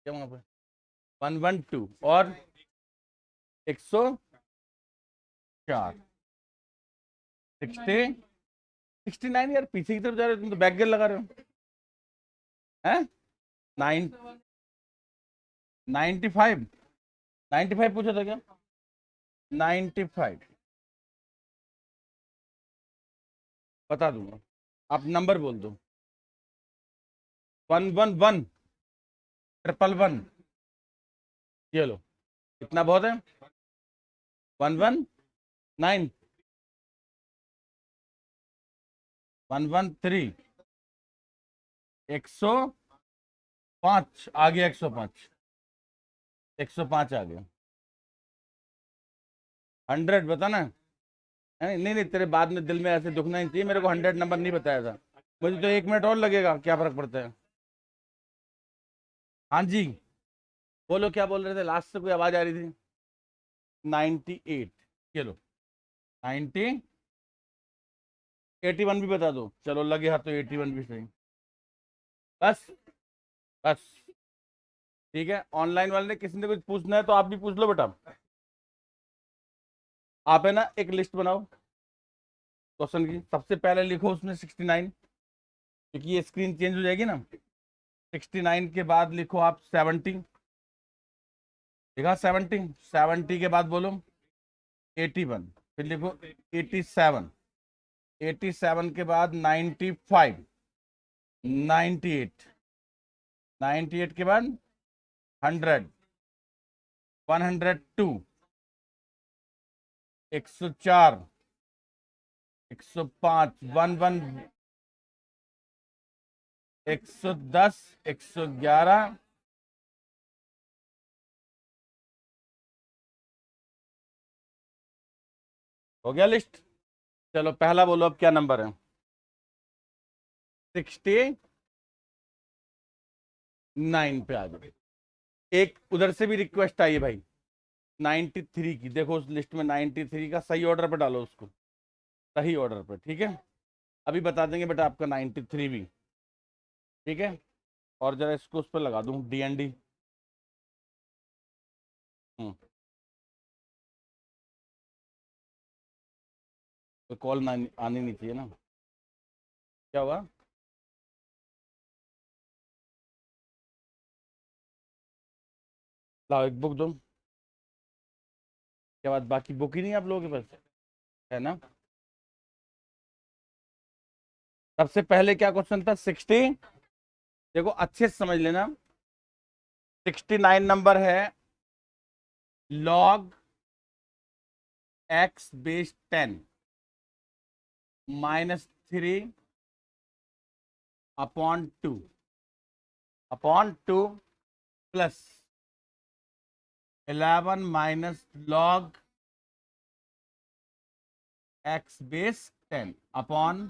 क्या वहां पे 112 और 104 69 यार, पीछे की तरफ जा रहे हो तुम तो, बैक गियर लगा रहे हो हैं। 95 95 पूछा था क्या? 95 बता दूंगा, आप नंबर बोल दो। 111 111, ये लो, इतना बहुत है। 119 113 105 आ गया, 105 105 आ गया। 100 बताना है? नहीं नहीं नहीं, तेरे बाद में दिल में ऐसे दुखना नहीं चाहिए, मेरे को 100 नंबर नहीं बताया था। मुझे तो 1 मिनट और लगेगा, क्या फर्क पड़ता है। हाँ जी, बोलो क्या बोल रहे थे, लास्ट से कोई आवाज आ रही थी। 98, चलो 90, 81 भी बता दो, चलो लगे हाथ तो 81 भी सही। बस बस, ठीक है। ऑनलाइन वाले ने किसी ने कुछ पूछना है तो आप भी पूछ लो बेटा। आप है ना, एक लिस्ट बनाओ क्वेश्चन की, सबसे पहले लिखो उसमें 69, क्योंकि ये स्क्रीन चेंज हो जाएगी ना। 69 के बाद लिखो आप 70, लिखा 70, 70 के बाद बोलो 81, फिर लिखो 87, 87 के बाद 95, 98, 98 के बाद 100, 102, 104, 105, 110, 111, हो गया लिस्ट। चलो पहला बोलो अब क्या नंबर है। 69 पे आ जाओ। एक उधर से भी रिक्वेस्ट आई है भाई, 93 की, देखो उस लिस्ट में 93 का सही ऑर्डर पे डालो उसको, सही ऑर्डर पे, ठीक है। अभी बता देंगे बेटा आपका 93 भी, ठीक है। और जरा इसको उस पर लगा दूं, DND। तो कॉल ना आनी नहीं चाहिए ना, क्या हुआ। लाओ एक बुक दो, क्या बात, बाकी बुक ही नहीं आप लोगों के पास है ना। सबसे पहले क्या क्वेश्चन था, 60, देखो अच्छे से समझ लेना। 69 नंबर है, log x base 10 -3 upon 2 plus 11 minus log x base 10 upon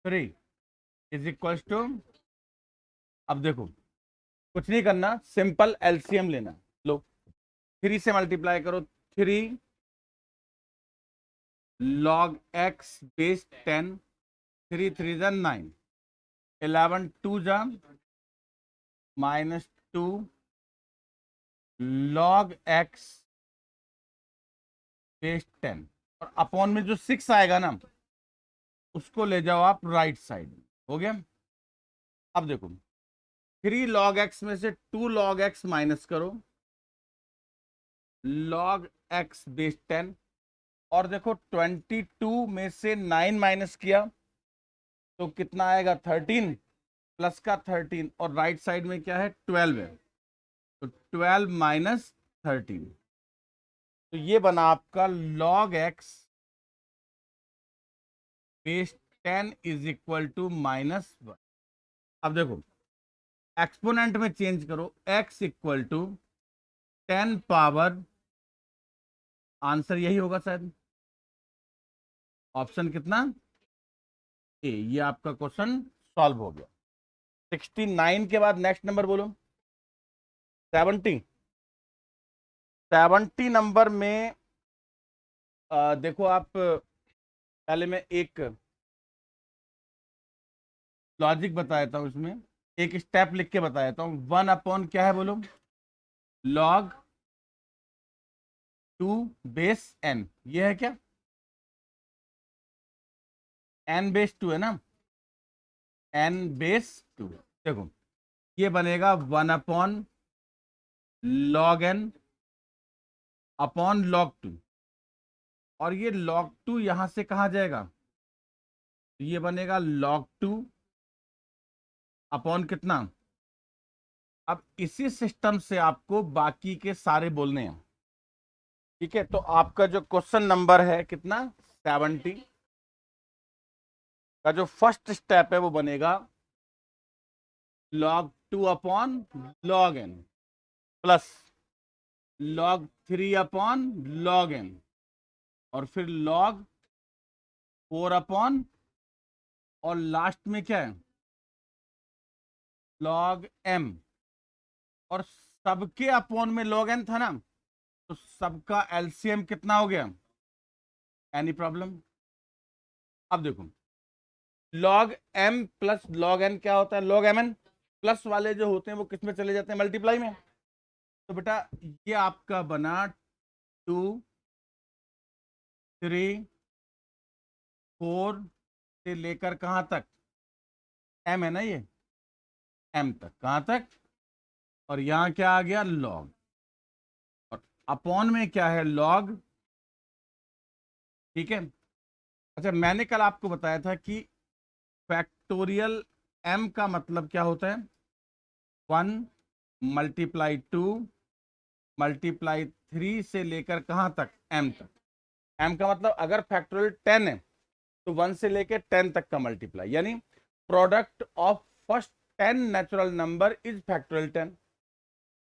3 is equal to, अब देखो कुछ नहीं करना, सिंपल एलसीएम लेना। लो 3 से मल्टीप्लाई करो, 3 log x बेस 10, 3 3 जा 9, 11 2 जा -2 log x बेस 10, और अपॉन में जो 6 आएगा ना, उसको ले जाओ आप राइट साइड में। हो गया। अब देखो 3 log x में से 2 log x माइनस करो, log x बेस 10, और देखो 22 में से 9 माइनस किया तो कितना आएगा, 13, प्लस का 13, और राइट साइड में क्या है, 12 है, तो 12 माइनस 13, तो ये बना आपका log x base 10 is equal to -1। अब देखो एक्सपोनेंट में चेंज करो, x इक्वल टू 10 पावर, आंसर यही होगा शायद, ऑप्शन कितना ए, ये आपका क्वेश्चन सॉल्व हो गया। 69 के बाद नेक्स्ट नंबर बोलो, 70। 70 नंबर में देखो आप, पहले मैं एक लॉजिक बताता हूं इसमें। एक स्टेप लिख के बताया तो 1 अपॉन क्या है बोलो, लॉग 2 बेस एन, ये है क्या, एन बेस 2 है ना, एन बेस 2। देखो ये बनेगा 1 upon log N upon log 2, और ये log 2 यहां से कहा जाएगा, तो ये बनेगा log 2 अपॉन कितना। अब इसी सिस्टम से आपको बाकी के सारे बोलने हैं, ठीक है। तो आपका जो क्वेश्चन नंबर है कितना, 70 का जो फर्स्ट स्टेप है वो बनेगा log 2 upon log n plus log 3 upon log n, और फिर log 4 अपॉन, और लास्ट में क्या है, log m, और सबके अपॉन में log n था ना, तो सबका एलसीएम कितना हो गया, एनी प्रॉब्लम। अब देखो log m plus log n क्या होता है, log mn, प्लस वाले जो होते हैं वो किस में चले जाते हैं, मल्टीप्लाई में। तो बेटा ये आपका बना 2 3 4 से लेकर कहां तक, m है ना ये, m तक, कहां तक, और यहां क्या आ गया log, और अपॉन में क्या है log, ठीक है। अच्छा मैंने कल आपको बताया था कि फैक्टोरियल m का मतलब क्या होता है, 1 मल्टीप्लाई 2 मल्टीप्लाई 3 से लेकर कहां तक, m तक। m का मतलब अगर फैक्टोरियल 10 है तो 1 से लेकर 10 तक का मल्टीप्लाई, यानी product of first 10 natural number is factorial 10,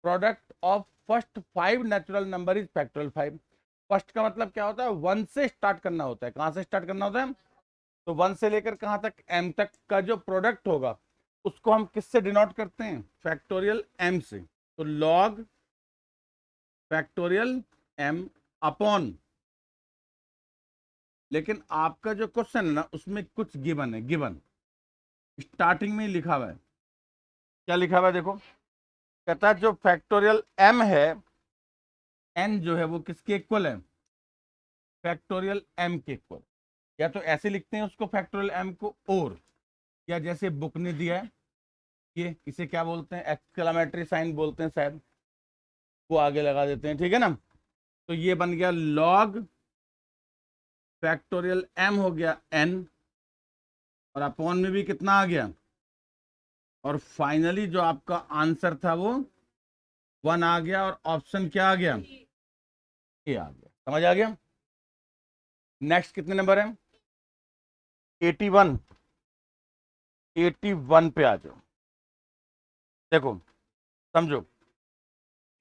product of first 5 natural number is factorial 5। First का मतलब क्या होता है, 1 से स्टार्ट करना होता है, कहां से स्टार्ट करना होता है, तो 1 से लेकर कहां तक, m तक का जो प्रोडक्ट होगा उसको हम किससे डिनोट करते हैं, फैक्टोरियल m से। तो log फैक्टोरियल m अपॉन, लेकिन आपका जो क्वेश्चन है ना उसमें कुछ गिवन है, गिवन स्टार्टिंग में ही लिखा हुआ है, क्या लिखा हुआ है देखो, कहता है जो फैक्टोरियल m है, n जो है वो किसके इक्वल है, फैक्टोरियल m के इक्वल। या तो ऐसे लिखते हैं उसको फैक्टोरियल m को, और या जैसे बुक ने दिया है, ये इसे क्या बोलते हैं, एक्सक्लेमेटरी साइन बोलते हैं शायद, वो आगे लगा देते हैं, ठीक है ना। तो ये बन गया log फैक्टोरियल m हो गया n, और अपॉन में भी कितना आ गया, और फाइनली जो आपका आंसर था वो 1 आ गया, और ऑप्शन क्या आ गया, ए आ गया। समझ आ गया। नेक्स्ट कितने नंबर है, 81, 81 पे आ जाओ। देखो समझो,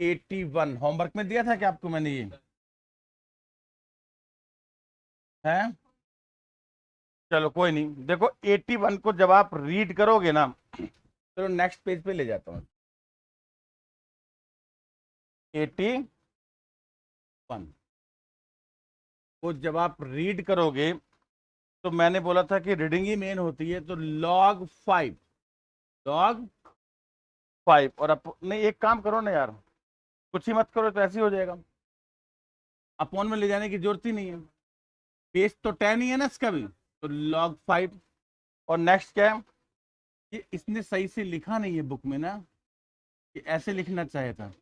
81 होमवर्क में दिया था क्या आपको मैंने, ये है, चलो कोई नहीं। देखो 81 को जब आप रीड करोगे ना, चलो नेक्स्ट पेज पे ले जाता हूँ। 81 को जब आप रीड करोगे, तो मैंने बोला था कि रीडिंग ही मेन होती है, तो log 5, log 5, और नहीं एक काम करो ना यार, कुछ ही मत करो तो ऐसे ही हो जाएगा, अपॉन में ले जाने की जरूरत ही नहीं है, बेस तो 10 ही है ना इसका भी, तो log 5। और नेक्स्ट क्या है, ये इसने सही से लिखा नहीं है बुक में ना, ये ऐसे लिखना चाहिए था,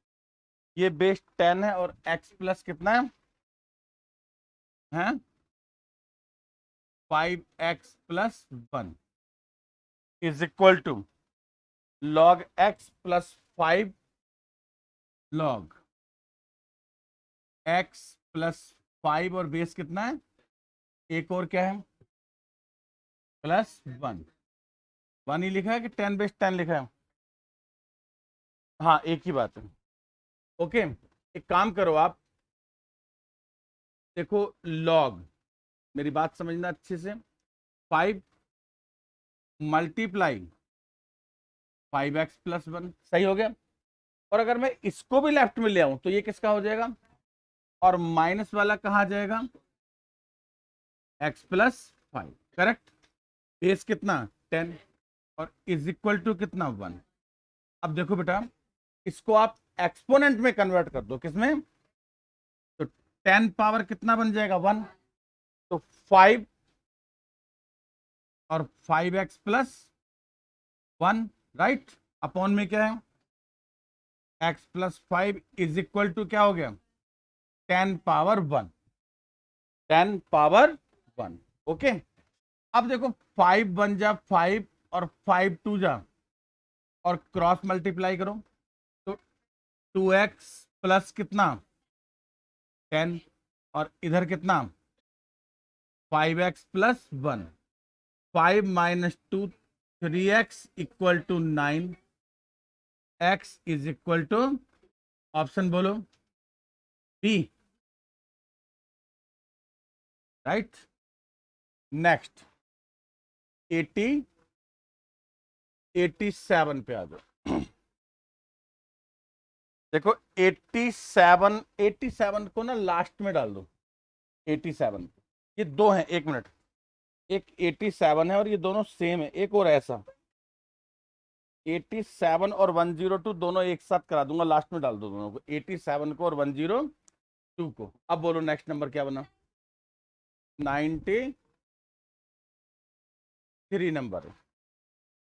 ये बेस 10 है और x प्लस कितना है, हैं 5x plus 1 is equal to log x plus 5 log x plus 5, और बेस कितना है, एक और क्या है, प्लस 1, 1 ही लिखा है कि 10 बेस 10 लिखा है, हाँ एक ही बात है। ओके एक काम करो आप, देखो log, मेरी बात समझना अच्छे से, 5 मल्टीप्लाई 5x प्लस 1 सही हो गया, और अगर मैं इसको भी लेफ्ट में ले आऊं तो ये किसका हो जाएगा, और माइनस वाला कहा जाएगा, x प्लस 5, करेक्ट, बेस कितना 10, और इज इक्वल टू कितना 1। अब देखो बेटा, इसको आप एक्सपोनेंट में कन्वर्ट कर दो, किसमें, तो 10 पावर कितना बन जाएगा 1, तो 5 और 5x प्लस 1, राइट, अपॉन में क्या है x plus 5 is equal to क्या हो गया 10 पावर 1, 10 पावर 1। ओके, अब देखो 5 1 जा 5 और 5 2 जा, और क्रॉस मल्टीप्लाई करो तो 2x प्लस कितना 10, और इधर कितना 5x plus 1, 5 minus 2 3x equal to 9, x is equal to, option बोलो बी, राइट। नेक्स्ट 87 पे आ जाओ। देखो 87 को ना लास्ट में डाल दो, 87, ये दो हैं, एक मिनट, एक 87 है और ये दोनों सेम है, एक और ऐसा 87 और 102 दोनों एक साथ करा दूंगा, लास्ट में डाल दो दोनों को, 87 को और 102 को। अब बोलो नेक्स्ट नंबर क्या बना, 93 नंबर।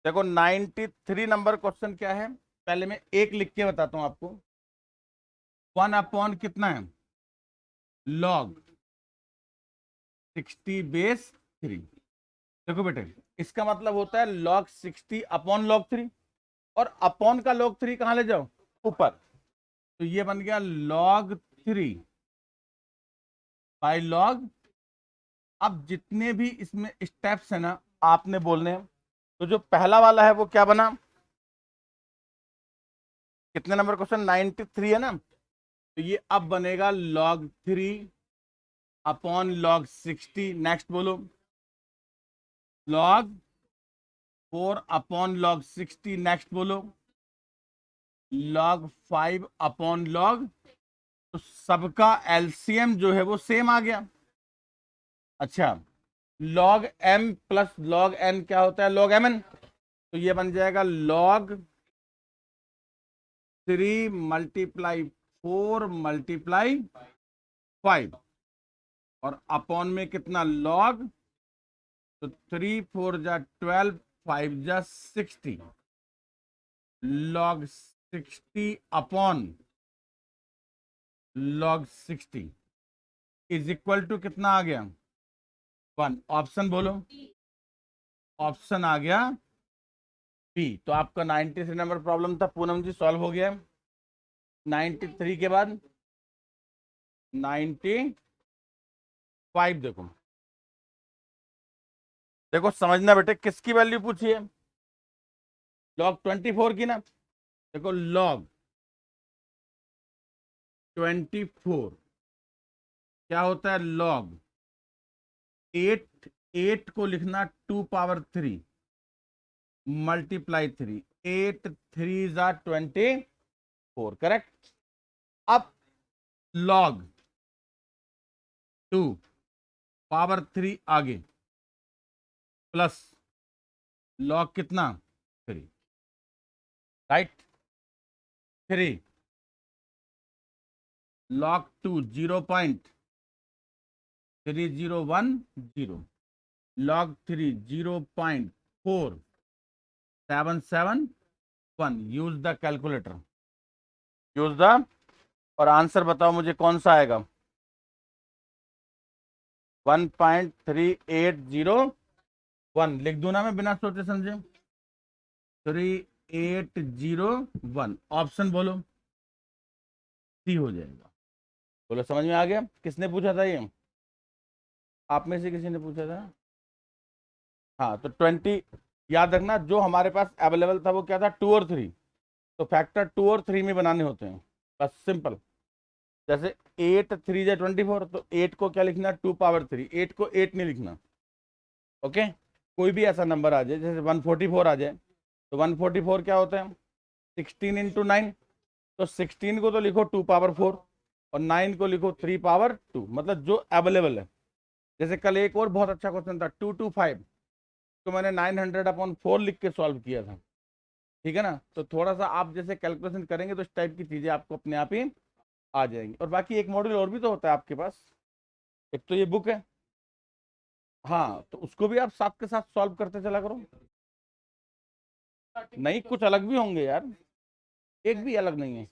देखो 93 नंबर क्वेश्चन क्या है, पहले मैं एक लिख के बताता हूं आपको। 1 अपॉन कितना है लॉग 60 बेस 3। देखो बेटे, इसका मतलब होता है log 60 अपॉन log 3, और अपॉन का log 3 कहां ले जाओ ऊपर, तो ये बन गया log 3 बाई log। अब जितने भी इसमें स्टेप्स है ना आपने बोलने हैं, तो जो पहला वाला है वो क्या बना, कितने नंबर क्वेश्चन 93 है ना, तो ये अब बनेगा log 3 अपॉन log 60। नेक्स्ट बोलो log 4 अपॉन log 60। नेक्स्ट बोलो log 5 अपॉन log, तो सबका एलसीएम जो है वो सेम आ गया। अच्छा, log m plus log n क्या होता है log mn, तो ये बन जाएगा log 3 मल्टीप्लाई 4 मल्टीप्लाई 5, और अपॉन में कितना log, तो 3 4 जा 12, 5 जा 60, log 60 upon log 60 is equal to कितना आ गया 1। ऑप्शन बोलो, ऑप्शन आ गया बी। तो आपका 93 नंबर प्रॉब्लम था पूनम जी, सॉल्व हो गया। 93 के बाद 95 देखो, देखो समझना बेटे, किसकी वैल्यू पूछी है, log 24 की ना। देखो log 24 क्या होता है log 8, 8 को लिखना 2 पावर 3 मल्टीप्लाई 3, 8 3 जा 24, करेक्ट। अब log 2 पावर 3 आगे प्लस log कितना 3, right, 3 log 2 0.3010, log 3 0.4771। Use the calculator, use the, और आंसर बताओ मुझे कौन सा आएगा, 1.3801। लिख दूं ना मैं बिना सोचे समझे, 3801। ऑप्शन बोलो सी हो जाएगा। बोलो समझ में आ गया, किसने पूछा था ये, आप में से किसी ने पूछा था। हाँ, तो 20 याद रखना, जो हमारे पास अवेलेबल था वो क्या था 2 और 3, तो फैक्टर 2 और 3 में बनाने होते हैं, बस सिंपल। जैसे 8 3 जा 24, तो 8 को क्या लिखना 2 पावर 3, 8 को 8 नहीं लिखना। ओके, कोई भी ऐसा नंबर आ जाए, जैसे 144 आ जाए, तो 144 क्या होता है 16 इंटू 9, तो 16 को तो लिखो 2 पावर 4 और 9 को लिखो 3 पावर 2, मतलब जो अवेलेबल है। जैसे कल एक और बहुत अच्छा क्वेश्चन था 225, इसको मैंने 900/4 लिख के सॉल्व किया था, ठीक है ना। तो थोड़ा सा आप जैसे कैलकुलेशन करेंगे तो इस टाइप की चीजें आपको अपने आप ही आ जाएंगी। और बाकी एक मॉड्यूल और भी तो होता है आपके पास, एक तो ये बुक है, हाँ, तो उसको भी आप साथ के साथ सॉल्व करते चला करो। नहीं, कुछ अलग भी होंगे यार, एक भी अलग नहीं है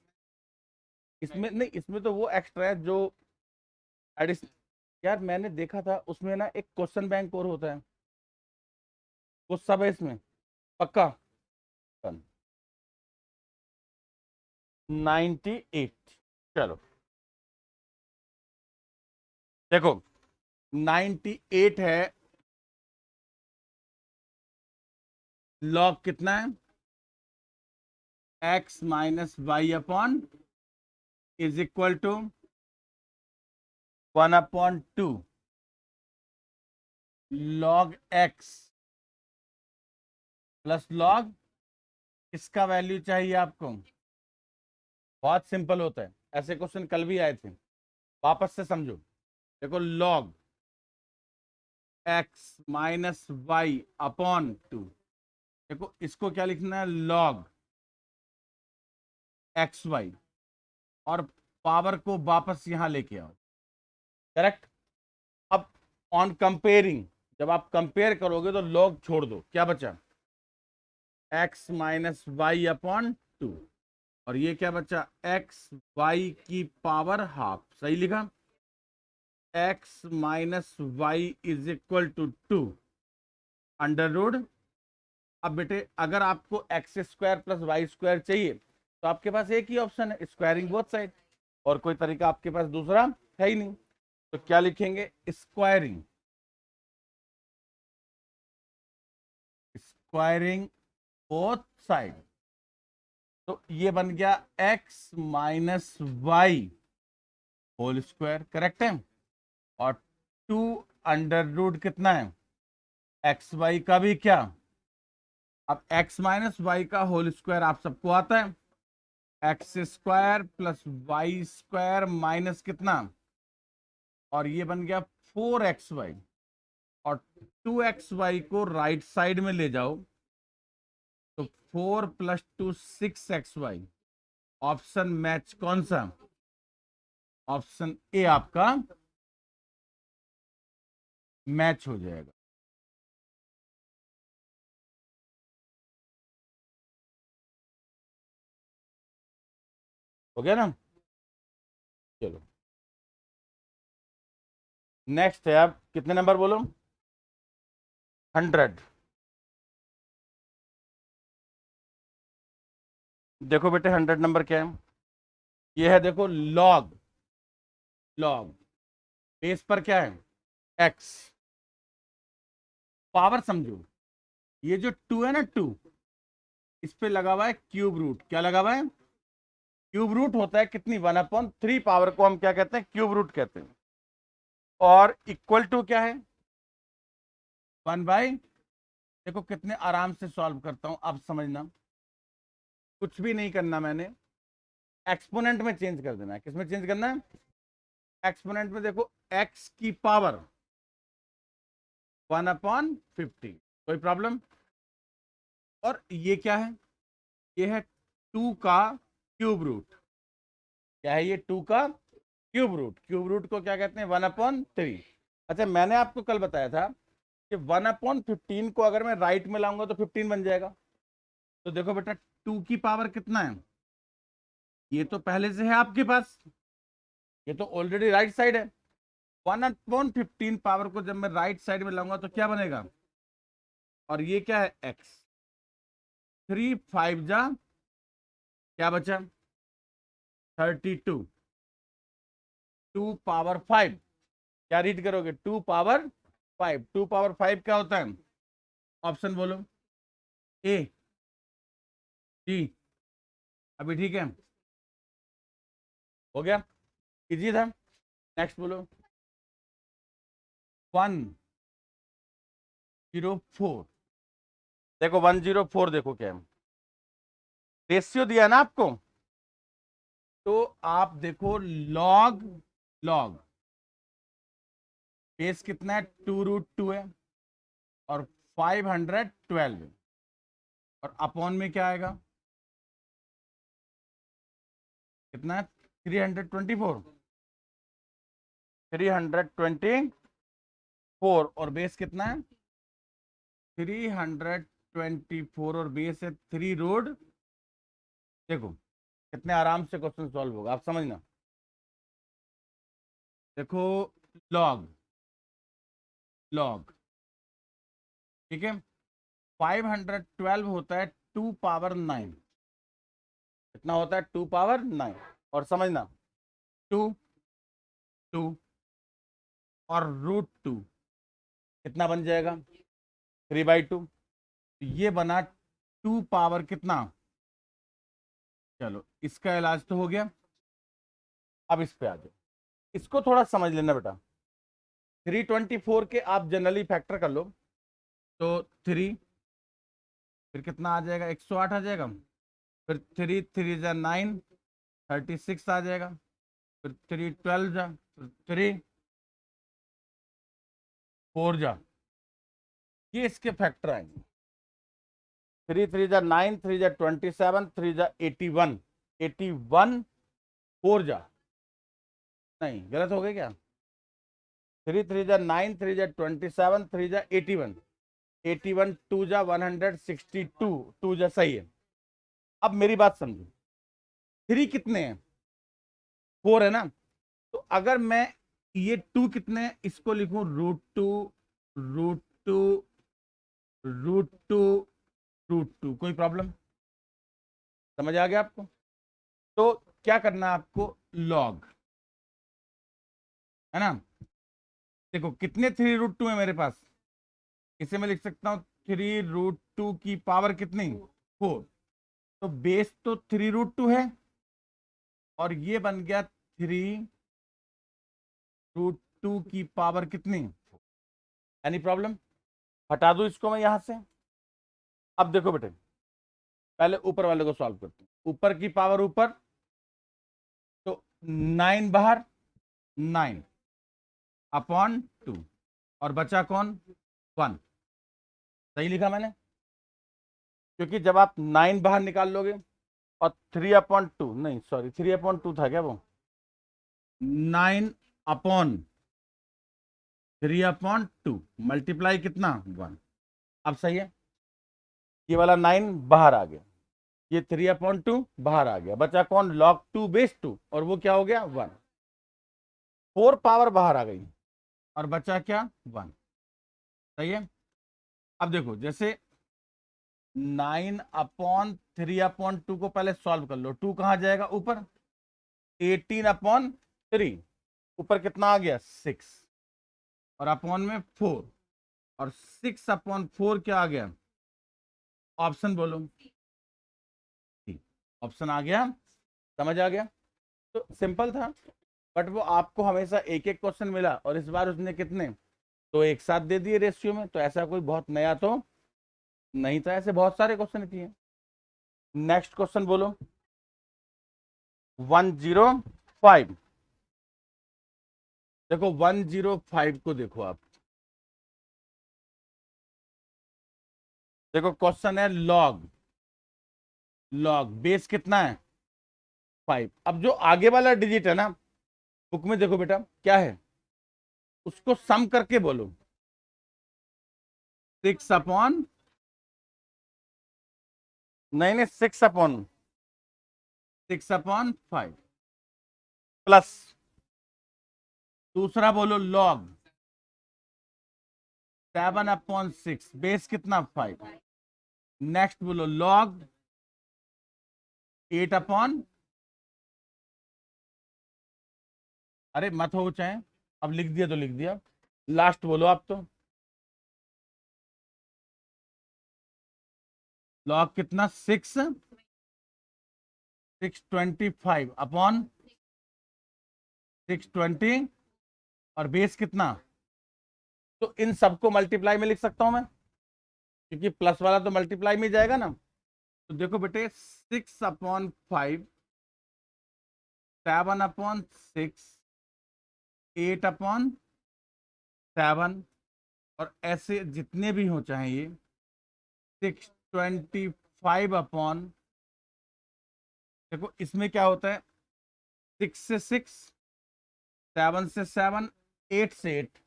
इसमें। नहीं, इसमें तो वो एक्स्ट्रा है जो एडिशन। यार मैंने देखा था उसमें ना एक क्वेश्चन बैंक और होता है, वो सब है इसमें पक्का। 98, चलो देखो 98 है, लॉग कितना है, x minus y upon is equal to 1/2 log x plus log, इसका वैल्यू चाहिए आपको। बहुत सिंपल होता है, ऐसे क्वेश्चन कल भी आए थे, वापस से समझो। देखो log x minus y upon 2, देखो इसको क्या लिखना है, लॉग एक्स वाई, और पावर को वापस यहां लेके आओ, करेक्ट। अब ऑन कंपेयरिंग, जब आप कंपेयर करोगे तो लॉग छोड़ दो, क्या बचा, x माइनस वाई अपॉन 2, और ये क्या बचा, x वाई की पावर हाफ, सही लिखा, x minus y is equal to 2 under root. अब बेटे अगर आपको x square plus y square चाहिए तो आपके पास एक ही ऑप्शन है, स्क्वायरिंग बोथ साइड, और कोई तरीका आपके पास दूसरा है ही नहीं। तो क्या लिखेंगे, स्क्वायरिंग, स्क्वायरिंग बोथ साइड। तो ये बन गया x minus y whole square, correct है, और 2 अंडर रूट कितना है, एक्स वाई का भी क्या। अब x माइनस वाई का होल स्क्वायर आप सबको आता है, x square plus y square minus कितना, और ये बन गया 4xy, और 2xy को राइट साइड में ले जाओ तो 4 + 2 6xy। ऑप्शन मैच कौन सा, ऑप्शन ए आपका मैच हो जाएगा। हो गया ना, चलो नेक्स्ट है, आप कितने नंबर बोलो, 100। देखो बेटे 100 नंबर क्या है, ये है देखो लॉग, लॉग बेस पर क्या है, x, पावर समझो, ये जो 2 है ना, 2 इस पे लगा हुआ है क्यूब रूट, क्या लगा हुआ है, क्यूब रूट होता है कितनी, 1/3, पावर को हम क्या कहते हैं, क्यूब रूट कहते हैं, और इक्वल टू क्या है, 1/, देखो कितने आराम से सॉल्व करता हूं, अब समझना, कुछ भी नहीं करना मैंने, एक्सपोनेंट में चेंज कर देना है, किसमें चेंज करना है, एक्सपोनेंट में। देखो x की पावर 1/50, कोई प्रॉब्लम, और ये क्या है, ये है 2 का क्यूब रूट, क्या है ये, 2 का क्यूब रूट, क्यूब रूट को क्या कहते हैं, 1/3। अच्छा मैंने आपको कल बताया था कि 1/15 को अगर मैं राइट में लाऊंगा तो 15 बन जाएगा। तो देखो बेटा 2 की पावर कितना है, ये तो पहले से है आपके पास, ये तो ऑलरेडी राइट साइड है। 1/15 पावर को जब मैं राइट साइड में लाऊंगा तो क्या बनेगा, और ये क्या है, x, 3 5 जा क्या बचा, 32, 2 पावर 5, क्या रीड करोगे, 2 पावर 5, 2 पावर 5 क्या होता है, ऑप्शन बोलो, ए, डी, अभी ठीक है, हो गया, इजी था। नेक्स्ट बोलो, 104, देखो 104, देखो क्या है, रेशियो दिया है ना आपको, तो आप देखो लॉग, लॉग बेस कितना है, 2√2 है, और 512 और अपॉन में क्या आएगा, कितना है, 324, 324 और बेस कितना है 324 और बेस है 3 रूट। देखो कितने आराम से क्वेश्चन सॉल्व होगा, आप समझना। देखो लॉग लॉग, ठीक है, 512 होता है 2 पावर 9, कितना होता है 2 पावर 9, और समझना 2 2 और √2 कितना बन जाएगा 3/2, ये बना 2 पावर कितना। चलो इसका इलाज तो हो गया, अब इस पे आ जाओ, इसको थोड़ा समझ लेना बेटा। 324 के आप जनरली फैक्टर कर लो, तो 3, फिर कितना आ जाएगा 108 आ जाएगा, फिर 3 3 जा 9, 36 आ जाएगा, फिर 3 12 जा, फिर 3 4 जा, ये इसके फैक्टर आएंगे। 3 3 जा 9, 3 जा 27, 3 जा 81, 81 4 जा, नहीं गलत हो गया क्या, 3 3 जा 9, 3 जा 27, 3 जा 81, 81 2 जा 162, 2 जा सही है। अब मेरी बात समझो, 3 कितने हैं 4 है ना, तो अगर मैं ये 2 कितने हैं इसको लिखूं √2 √2 √2 √2, कोई प्रॉब्लम, समझ आ गया आपको। तो क्या करना है आपको, लॉग, है ना। देखो कितने 3√2 है मेरे पास, इसे मैं लिख सकता हूं 3√2 की पावर कितनी 4, तो बेस तो 3√2 है और ये बन गया 3√2 की पावर कितनी, एनी प्रॉब्लम, हटा दो इसको मैं यहां से। अब देखो बेटे, पहले ऊपर वाले को सॉल्व करते हैं, ऊपर की पावर ऊपर, तो 9 बाहर, 9 अपॉन 2 और बचा कौन 1, सही लिखा मैंने, क्योंकि जब आप 9 बाहर निकाल लोगे और 3/2, नहीं सॉरी 3/2 था क्या वो, 9 अपॉन 3/2 मल्टीप्लाई कितना 1, अब सही है, ये वाला 9 बाहर आ गया, ये 3/2 बाहर आ गया, बचा कौन log 2 बेस 2 और वो क्या हो गया 1, 4 पावर बाहर आ गई और बचा क्या 1, सही है। अब देखो जैसे 9/3/2 को पहले सॉल्व कर लो, 2 कहां जाएगा ऊपर, 18/3 ऊपर कितना आ गया 6 और अपॉन में 4 और 6/4 क्या आ गया, ऑप्शन बोलो, ऑप्शन आ गया, समझ आ गया। तो सिंपल था, बट वो आपको हमेशा एक एक क्वेश्चन मिला और इस बार उसने कितने तो एक साथ दे दिए रेशियो में, तो ऐसा कोई बहुत नया तो नहीं था, ऐसे बहुत सारे क्वेश्चन किए। नेक्स्ट क्वेश्चन बोलो 105, देखो 105 को देखो आप, देखो क्वेश्चन है लॉग, लॉग बेस कितना है 5, अब जो आगे वाला डिजिट है ना बुक में देखो बेटा क्या है, उसको सम करके बोलो, 6/, नहीं नहीं 6/5 प्लस, दूसरा बोलो लॉग 7/6 बेस कितना 5, नेक्स्ट बोलो लॉग 8/, अरे मत हो चाहे, अब लिख दिया तो लिख दिया, लास्ट बोलो आप तो, लॉग कितना 6/625/620 और बेस कितना, तो इन सबको मल्टीप्लाई में लिख सकता हूं मैं, क्योंकि प्लस वाला तो मल्टीप्लाई में जाएगा ना। तो देखो बेटे 6/5, 7/6, 8/7 और ऐसे जितने भी हो चाहे ये 625 अपॉन, देखो इसमें क्या होता है, 6 से 6, 7 से 7, 8 से 8,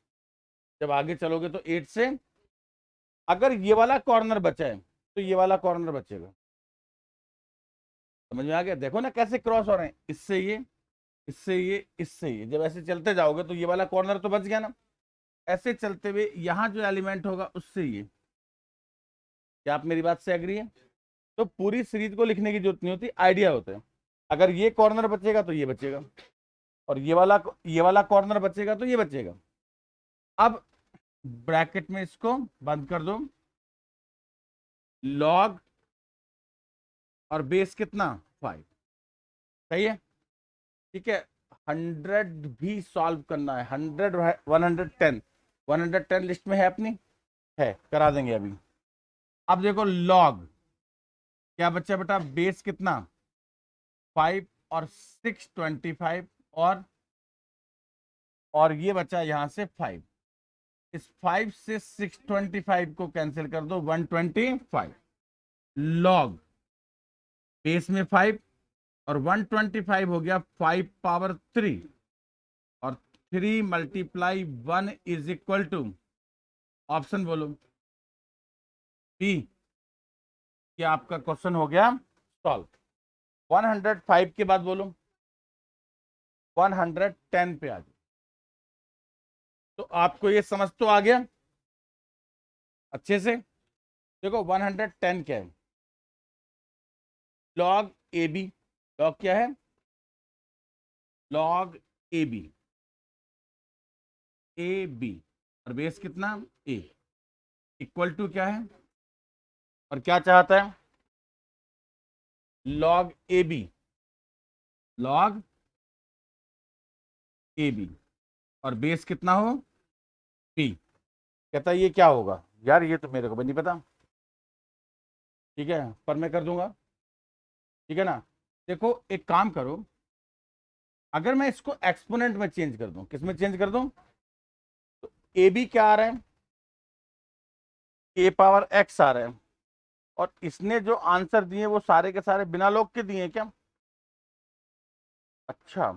जब आगे चलोगे तो 8 से, अगर ये वाला कॉर्नर बचा है तो ये वाला कॉर्नर बचेगा। समझ में आ गया? देखो ना कैसे क्रॉस हो रहे हैं, इससे ये, इससे ये, इससे ये, जब ऐसे चलते जाओगे तो ये वाला कॉर्नर तो बच गया ना। ऐसे चलते हुए यहाँ जो एलिमेंट होगा उससे ये, क्या आप मेरी बात से एग्री है? तो पूरी सीरीज को लिखने की जरूरत नहीं होती, आइडिया होता है। अगर ये कॉर्नर बचेगा तो ये बचेगा, और ये वाला कॉर्नर बचेगा तो ये बचेगा। अब ब्रैकेट में इसको बंद कर दो, लॉग और बेस कितना 5, सही है, ठीक है। 100 भी सॉल्व करना है, 100, 110, 110 लिस्ट में है अपनी, है, करा देंगे अभी। अब देखो लॉग क्या बच्चा बेटा, बेस कितना 5 और 625, और ये बचा यहां से 5, इस 5 से 625 को कैंसिल कर दो, 125 लॉग बेस में 5 और 125 हो गया 5 पावर 3, और 3 multiply 1 is equal to, option बोलो बी। क्या आपका क्वेश्चन हो गया सॉल्व? 105 के बाद बोलो 110 पे आ जाओ। तो आपको ये समझ तो आ गया अच्छे से? देखो 110 क्या है, लॉग ए बी, लॉग क्या है, log A B, A B, और बेस कितना ए, इक्वल टू क्या है, और क्या चाहता है, log A B, log A B, और बेस कितना हो पी। कहता है ये क्या होगा यार, ये तो मेरे को भी नहीं पता, ठीक है, पर मैं कर दूंगा, ठीक है ना। देखो एक काम करो, अगर मैं इसको एक्सपोनेंट में चेंज कर दूं, किस में चेंज कर दूं, तो ए बी क्या आ रहा है, ए पावर एक्स आ रहा है, और इसने जो आंसर दिए वो सारे के सारे बिना लॉग के दिए क्या? अच्छा,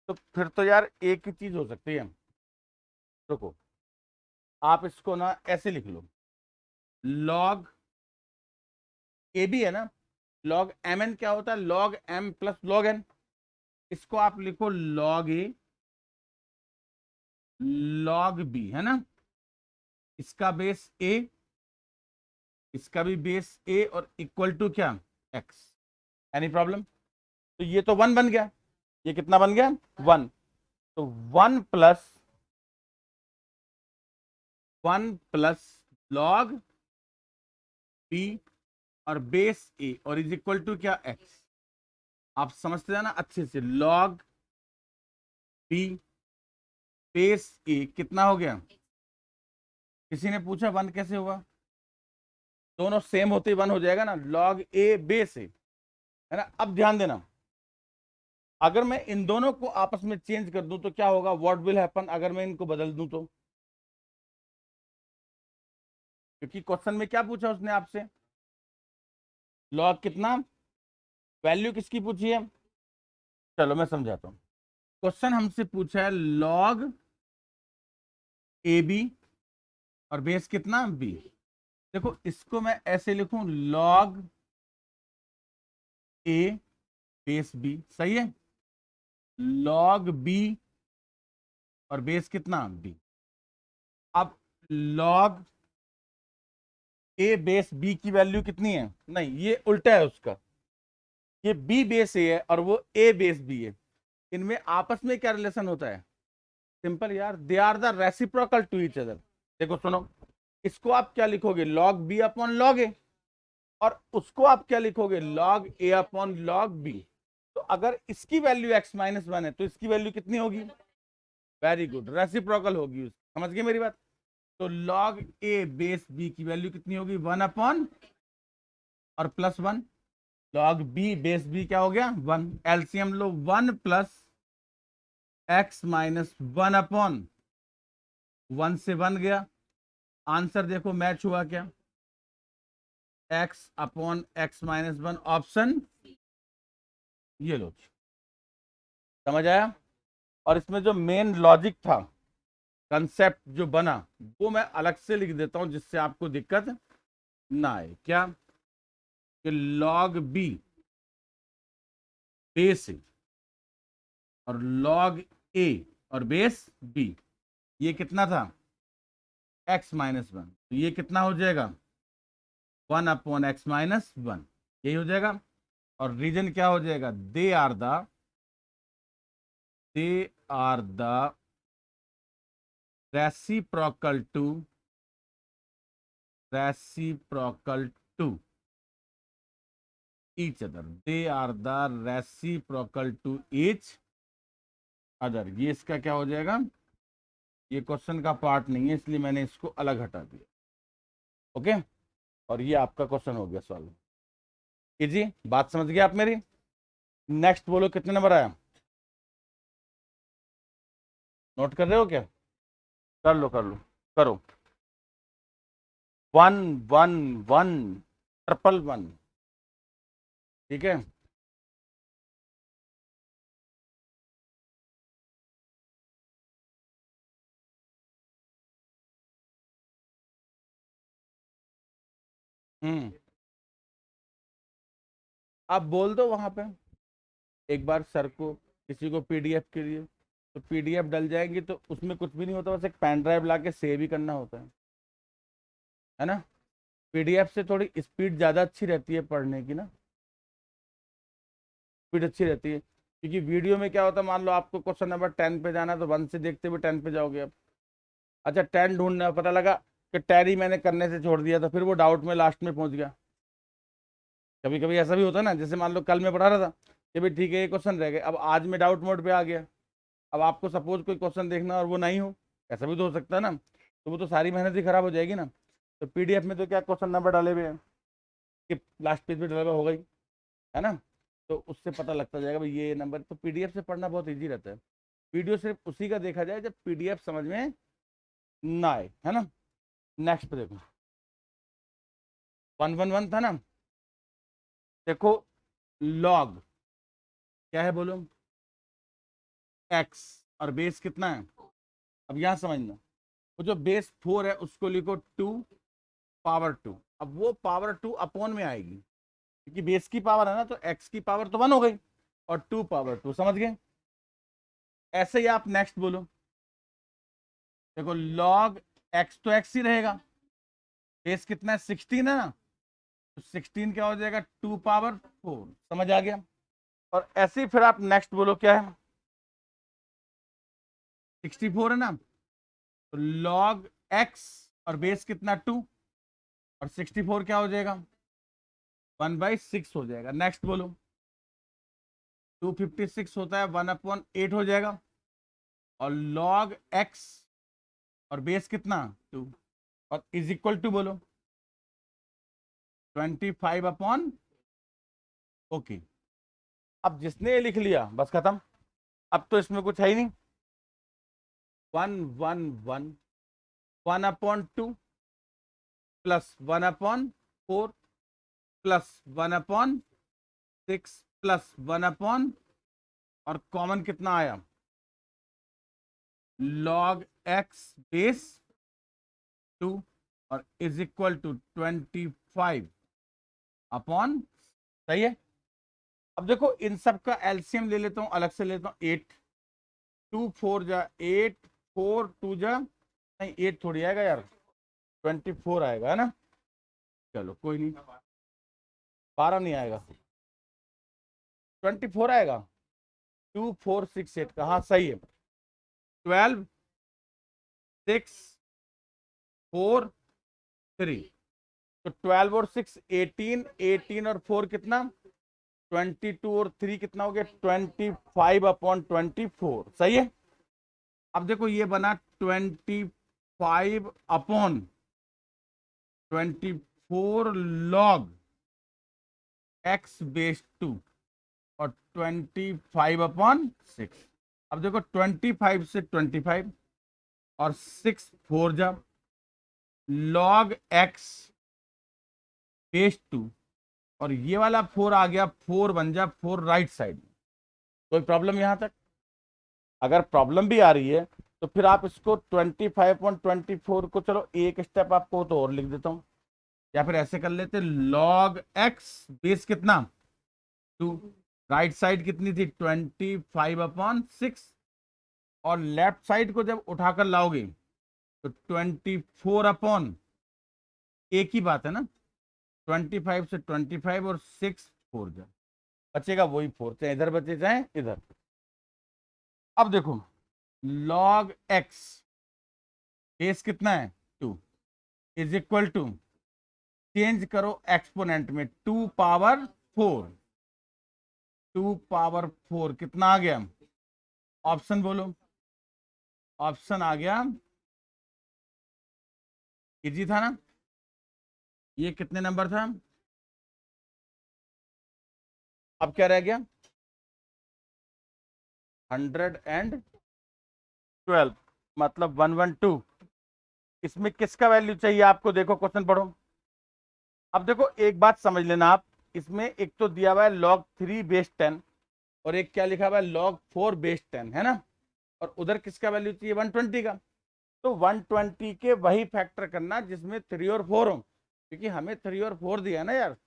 तो फिर तो यार एक ही चीज हो सकती है, रुको, आप इसको ना ऐसे लिख लो, लॉग ए बी है ना, लॉग एम एन क्या होता है, log M plus log N, इसको आप लिखो लॉग ए लॉग बी, है ना, इसका बेस ए, इसका भी बेस ए, और इक्वल टू क्या एक्स, एनी प्रॉब्लम? तो ये तो 1 बन गया, ये कितना बन गया 1, तो 1 प्लस लॉग बी और बेस ए, और इज इक्वल टू क्या एक्स। आप समझते जाना अच्छे से, लॉग बी बेस ए कितना हो गया, किसी ने पूछा 1 कैसे हुआ, दोनों सेम होते 1 हो जाएगा ना, लॉग ए बेस ए, है ना। अब ध्यान देना, अगर मैं इन दोनों को आपस में चेंज कर दूं तो क्या होगा, व्हाट विल हैपन, अगर मैं इनको बदल दूं तो, क्योंकि क्वेश्चन में क्या पूछा उसने आपसे, लॉग कितना, वैल्यू किसकी पूछी है, चलो मैं समझाता हूं। क्वेश्चन हमसे पूछा है लॉग ए बी और बेस कितना बी। देखो इसको मैं ऐसे लिखूं, लॉग ए बेस बी, सही है, लॉग बी और बेस कितना बी। अब लॉग ए बेस बी की वैल्यू कितनी है, नहीं ये उल्टा है उसका, ये बी बेस ए है और वो ए बेस बी है, इनमें आपस में क्या रिलेशन होता है, सिंपल यार, they are the reciprocal to each other. देखो सुनो, इसको आप क्या लिखोगे, log B upon log A, और उसको आप क्या लिखोगे, log A upon log B. तो अगर इसकी वैल्यू x-1 है तो इसकी वैल्यू कितनी होगी, वेरी गुड, रेसिप्रोकल होगी उसकी, समझ गए मेरी बात। तो लॉग ए बेस बी की वैल्यू कितनी होगी, 1 अपॉन और plus 1, log B base B क्या हो गया 1, एलसीएम लो, 1 प्लस x-1 अपॉन 1 से 1 गया, आंसर देखो मैच हुआ क्या, x upon x minus 1 option, ये लो, समझ आया। और इसमें जो मेन लॉजिक था, कंसेप्ट जो बना, वो मैं अलग से लिख देता हूं जिससे आपको दिक्कत ना आए। क्या कि लॉग बी बेस है और लॉग ए और बेस बी, ये कितना था x माइनस 1, तो ये कितना हो जाएगा 1 अपॉन एक्स माइनस 1, यही हो जाएगा। और रीजन क्या हो जाएगा, they are the reciprocal to each other, they are the reciprocal to each other. ये इसका क्या हो जाएगा, ये क्वेश्चन का पार्ट नहीं है इसलिए मैंने इसको अलग हटा दिया। ओके, और ये आपका क्वेश्चन हो गया सॉल्व। इजी बात समझ गए आप मेरी। नेक्स्ट बोलो कितने नंबर आया, नोट कर रहे हो क्या, कर लो कर लो, करो। 1 1 1 ट्रिपल 1, ठीक है। हम्म, आप बोल दो वहां पे एक बार सर को, किसी को पीडीएफ के लिए, तो पीडीएफ डल जाएंगी, तो उसमें कुछ भी नहीं होता, बस एक पेन ड्राइव ला के सेव ही करना होता है ना। पीडीएफ से थोड़ी स्पीड ज़्यादा अच्छी रहती है पढ़ने की ना, स्पीड अच्छी रहती है। क्योंकि वीडियो में क्या होता है, मान लो आपको क्वेश्चन नंबर 10 पे जाना है तो 1 से देखते हुए 10 पे जाओगे आप। अच्छा 10 ढूंढना, पता लगा कि 10 ही मैंने करने से छोड़ दिया, तो फिर वो डाउट में लास्ट में पहुंच गया। कभी कभी ऐसा भी होता है ना, जैसे मान लो कल मैं पढ़ा रहा था कि भाई ठीक है ये क्वेश्चन रह गए, अब आज मैं डाउट मोड पे आ गया, अब आपको सपोज कोई क्वेश्चन देखना और वो नहीं हो, ऐसा भी तो हो सकता है ना, तो वो तो सारी मेहनत ही खराब हो जाएगी ना। तो पीडीएफ में तो क्या क्वेश्चन नंबर डाले हुए हैं कि लास्ट पेज पे डाला हुआ हो गई, है ना, तो उससे पता लगता जाएगा भाई ये नंबर। तो पीडीएफ से पढ़ना बहुत ईजी रहता है। वीडियो सिर्फ उसी का देखा जाए जब पीडीएफ समझ में ना आए, है ना। नेक्स्ट पे देखो, 1 1 1 था ना, देखो लॉग क्या है बोलो, एक्स, और बेस कितना है, अब यहां समझना, वो जो बेस 4 है उसको लिखो 2 पावर 2, अब वो पावर 2 अपॉन में आएगी, क्योंकि बेस की पावर है ना, तो एक्स की पावर तो 1 हो गई और 2 पावर 2, समझ गए। ऐसे ही आप नेक्स्ट बोलो, देखो लॉग एक्स तो एक्स ही रहेगा, बेस कितना है 16 है ना, तो 16 क्या हो जाएगा 2 पावर 4, समझ आ गया। और ऐसे ही फिर आप नेक्स्ट बोलो क्या है, 64 है ना, तो लॉग एक्स और बेस कितना 2, और 64 क्या हो जाएगा 1/6 हो जाएगा। नेक्स्ट बोलो, 256 होता है 1/8 हो जाएगा, और लॉग एक्स और बेस कितना 2, और इज इक्वल टू बोलो 25/, ओके। अब जिसने ये लिख लिया बस खत्म, अब तो इसमें कुछ है ही नहीं। 1 1 1 1/2 प्लस 1/4 प्लस 1/6 प्लस 1 और कॉमन कितना आया लॉग एक्स बेस 2 और इज इक्वल टू 25/, सही है। अब देखो इन सब का एलसीएम ले लेता हूं, अलग से लेता हूं, 8 2 4 जा 8 4 2 जा, नहीं 8 थोड़ी आएगा यार, 24 आएगा, है ना। चलो कोई नहीं, 12 नहीं आएगा, 24 आएगा, 2468 का, हाँ सही है। 12 6 4 3, तो 12 और 6 18, 18 और 4 कितना 22 और 3 कितना हो गया 25/24, सही है। अब देखो ये बना 25/24 लॉग एक्स बेस 2 और 25/6। अब देखो 25 से 25 और 6 4 जा log x बेस 2, और ये वाला 4 आ गया, 4 बन जा 4 राइट साइड। कोई प्रॉब्लम यहां तक? अगर प्रॉब्लम भी आ रही है तो फिर आप इसको 25/24 को, चलो एक स्टेप आपको तो और लिख देता हूं, या फिर ऐसे कर लेते, log x बेस कितना 2, राइट साइड कितनी थी 25/6, और लेफ्ट साइड को जब उठाकर लाओगे तो 24 एक ही बात है ना, 25 से 25 और 6 4 जा बचेगा वही 4, चाहे इधर बचे चाहे इधर। अब देखो log x बेस कितना है 2 इज इक्वल टू, चेंज करो एक्सपोनेंट में, 2 पावर 4, 2 पावर 4 कितना आ गया? ऑप्शन बोलो। ऑप्शन आ गया, इजी था ना? ये कितने नंबर था? अब क्या रह गया? 112, मतलब 112। इसमें किसका वैल्यू चाहिए आपको? देखो क्वेश्चन पढ़ो। अब देखो एक बात समझ लेना आप, इसमें एक तो दिया हुआ है log 3 बेस 10, और एक क्या लिखा हुआ है log 4 बेस 10, है ना? और उधर किसका वैल्यू चाहिए? 120 का। तो 120 के वही फैक्टर करना जिसमें 3 और 4 हो, क्योंकि हमें 3 और 4 दिया है ना यार।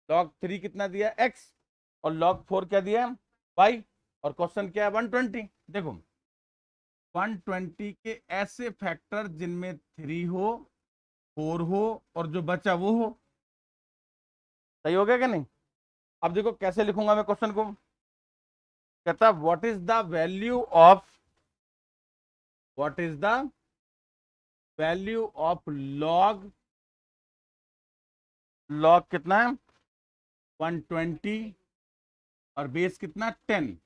log 3 कितना दिया है? x, और log 4 क्या दिया है? y, और क्वेश्चन क्या है? 120। देखो 120 के ऐसे फैक्टर जिनमें 3 हो, 4 हो, और जो बचा वो हो। सही हो गया कि नहीं? अब देखो कैसे लिखूंगा मैं क्वेश्चन को। कहता what is the value of, what is the value of log, log कितना है 120, और बेस कितना 10।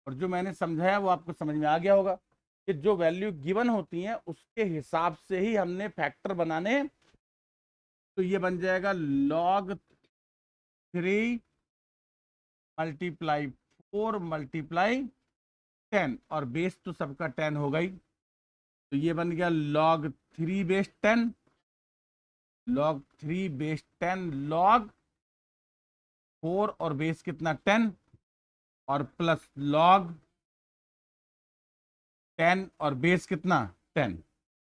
और जो मैंने समझाया वो आपको समझ में आ गया होगा कि जो वैल्यू गिवन होती है उसके हिसाब से ही हमने फैक्टर बनाने। तो ये बन जाएगा log 3 मल्टीप्लाई 4 मल्टीप्लाई 10, और बेस तो सबका 10 होगा ही, तो ये बन गया log 3 base 10, log 3 base 10 log 4, और बेस कितना 10, और प्लस log 10 और बेस कितना 10,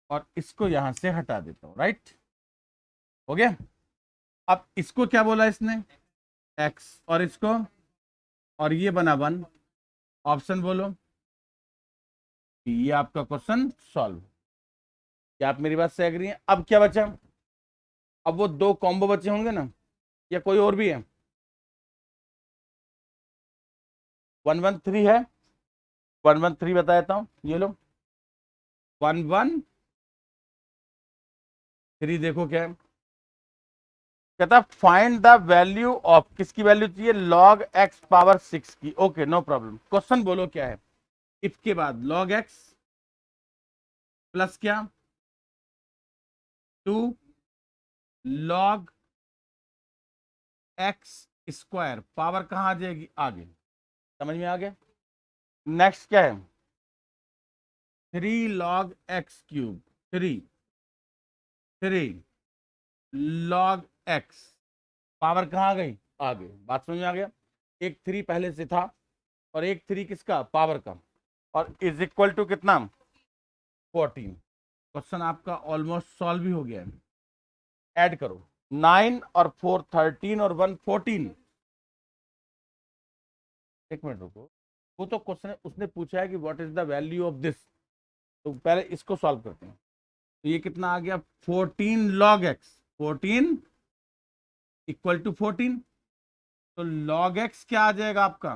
और इसको यहां से हटा देता हूं। राइट, हो गया। अब इसको क्या बोला इसने? x, और इसको, और ये बना 1। ऑप्शन बोलो। ये आपका क्वेश्चन सॉल्व। क्या आप मेरी बात से एग्री हैं? अब क्या बचा? अब वो दो कॉम्बो बचे होंगे ना, या कोई और भी है? 113 है, 113 बता देता हूं, ये लो 113। देखो क्या है, कहता फाइंड द वैल्यू ऑफ, किसकी वैल्यू चाहिए? log x पावर 6 की। Okay no problem. क्वेश्चन बोलो क्या है? इफ के बाद log x प्लस क्या 2 log x स्क्वायर, पावर कहां आ जाएगी? आगे। समझ में आ गया? नेक्स्ट क्या है? 3 log x cube, 3 log x, power कहां आ गई? आगे। बात समझ में आ गया? एक 3 पहले से था, और एक 3 किसका? पावर का, और इज इक्वल टू कितना 14। क्वेश्चन आपका ऑलमोस्ट सॉल्व भी हो गया है। ऐड करो 9 और 4 13 और 1 14। एक मिनट रुको, वो तो क्वेश्चन उसने पूछा है कि what is the value of this, तो पहले इसको सॉल्व करते हैं। तो ये कितना आ गया 14 log x, 14 इक्वल टू 14। तो log x क्या आ जाएगा आपका?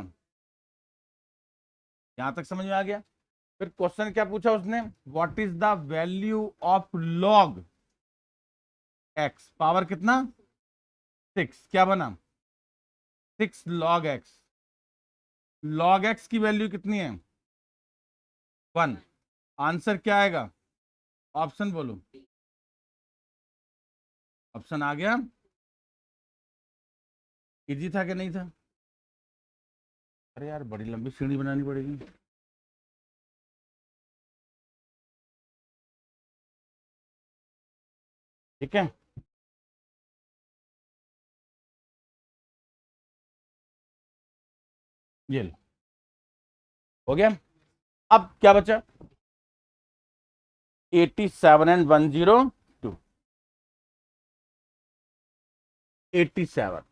यहां तक समझ में आ गया? फिर क्वेश्चन क्या पूछा उसने? What is the value of log x, power कितना 6, क्या बना 6 log x। log x की वैल्यू कितनी है 1। आंसर क्या आएगा? ऑप्शन बोलो। ऑप्शन आ गया। इजी था कि नहीं था? अरे यार बड़ी लंबी सीढ़ी बनानी पड़ेगी। ठीक है, ये लो, हो गया। अब क्या बचा, 87 एंड 102, 87।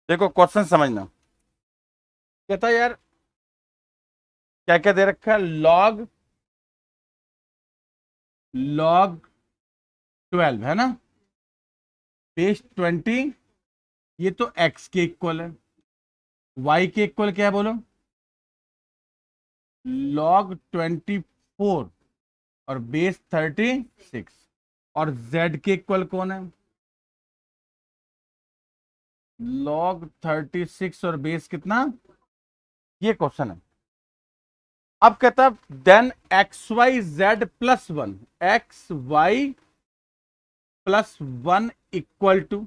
देखो क्वेश्चन समझना, कहता है यार क्या क्या दे रखा है, लॉग लॉग 12 है ना, बेस 20, ये तो x के इक्वल है, y के इक्वल क्या है बोलो, log 24 और बेस 36, और z के इक्वल कौन है, log 36 और बेस कितना, ये क्वेश्चन है। अब कहता है then x y z plus 1, x y plus 1 equal to,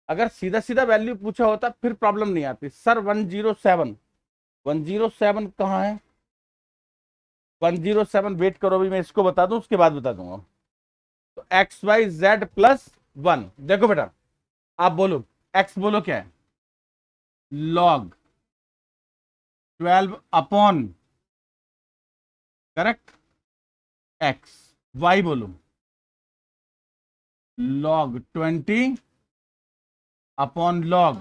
अगर सीधा सीधा वैल्यू पूछा होता फिर प्रॉब्लम नहीं आती। सर 107, 107 कहाँ है, 107 वेट करो, अभी मैं इसको बता दूं उसके बाद बता दूंगा। तो एक्स वाई जेड प्लस 1, देखो बेटा आप बोलो, एक्स बोलो क्या है, log 12 upon, correct, x, y बोलो लॉग 20 अपॉन लॉग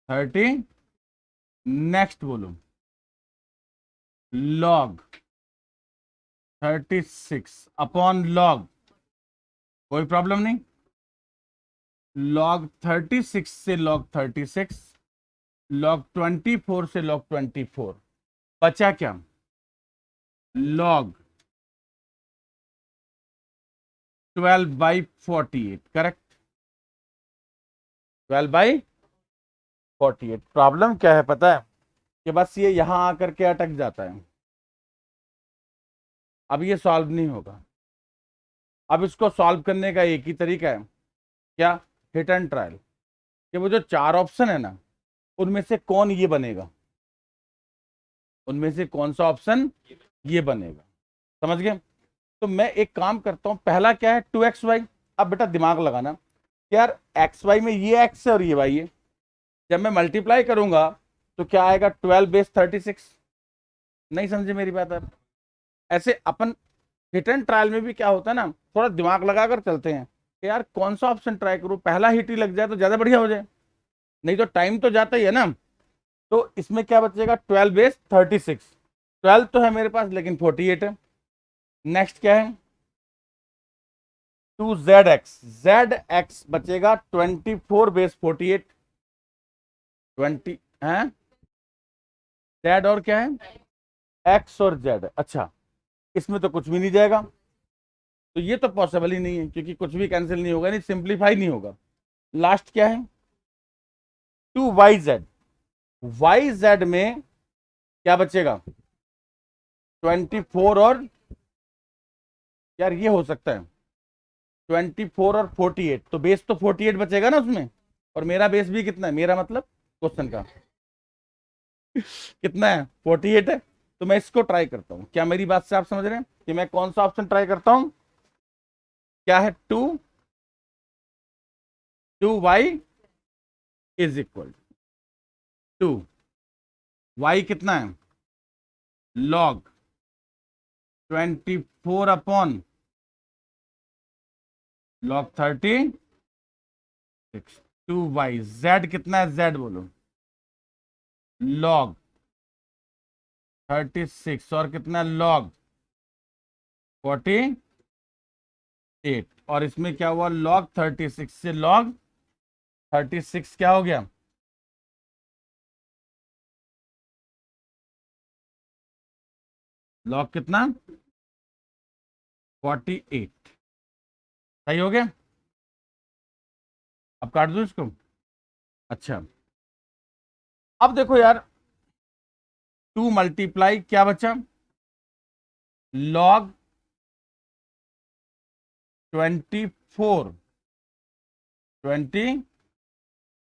30, नेक्स्ट बोलो लॉग 36 अपॉन लॉग, कोई प्रॉब्लम नहीं, लॉग 36 से लॉग 36, लॉग 24 से लॉग 24, बचा क्या, लॉग 12/48, करेक्ट, 12/48। प्रॉब्लम क्या है पता है, कि बस ये यहां आकर के अटक जाता है, अब ये सॉल्व नहीं होगा। अब इसको सॉल्व करने का एक ही तरीका है, क्या, हिट एंड ट्रायल, कि वो जो चार ऑप्शन है ना, उनमें से कौन ये बनेगा, उनमें से कौन सा ऑप्शन ये बनेगा, समझ गए। तो मैं एक काम करता हूं, पहला क्या है 2xy, अब बेटा दिमाग लगाना कि यार xy में ये x है और ये y है, जब मैं मल्टीप्लाई करूंगा तो क्या आएगा, 12/36, नहीं समझे मेरी बात आप। ऐसे अपन हिट एंड ट्रायल में भी क्या होता है ना, थोड़ा दिमाग लगाकर चलते हैं कि यार कौन सा ऑप्शन ट्राई करूं, पहला हिट ही लग जाए तो ज्यादा बढ़िया हो जाए, नहीं तो टाइम तो जाता ही है ना। तो इसमें क्या बचेगा, 12/36, 12 तो है मेरे पास लेकिन 48 है। नेक्स्ट क्या है, 2zx, zx बचेगा 24/48, 20 है, z और क्या है, x और z, अच्छा इसमें तो कुछ भी नहीं जाएगा, तो ये तो पॉसिबल ही नहीं है क्योंकि कुछ भी कैंसिल नहीं होगा, नहीं सिंप्लीफाई नहीं होगा। लास्ट क्या है, 2yz, yz में क्या बचेगा, 24 और, यार ये हो सकता है 24 और 48, तो बेस तो 48 बचेगा ना उसमें, और मेरा बेस भी कितना है, मेरा मतलब क्वेश्चन का कितना है, 48 है। तो मैं इसको ट्राई करता हूं, क्या मेरी बात से आप समझ रहे हैं कि मैं कौन सा ऑप्शन ट्राई करता हूं, क्या है, 2y is equal to, y कितना है, log 24 upon log 36, 2y, z कितना है, z बोलो log 36 और कितना log 48, और इसमें क्या हुआ, log 36 से log 36 क्या हो गया, log कितना 48, सही हो गया। अब काट दो इसको, अच्छा अब देखो यार 2 मल्टीप्लाई क्या बचा, log 24, 20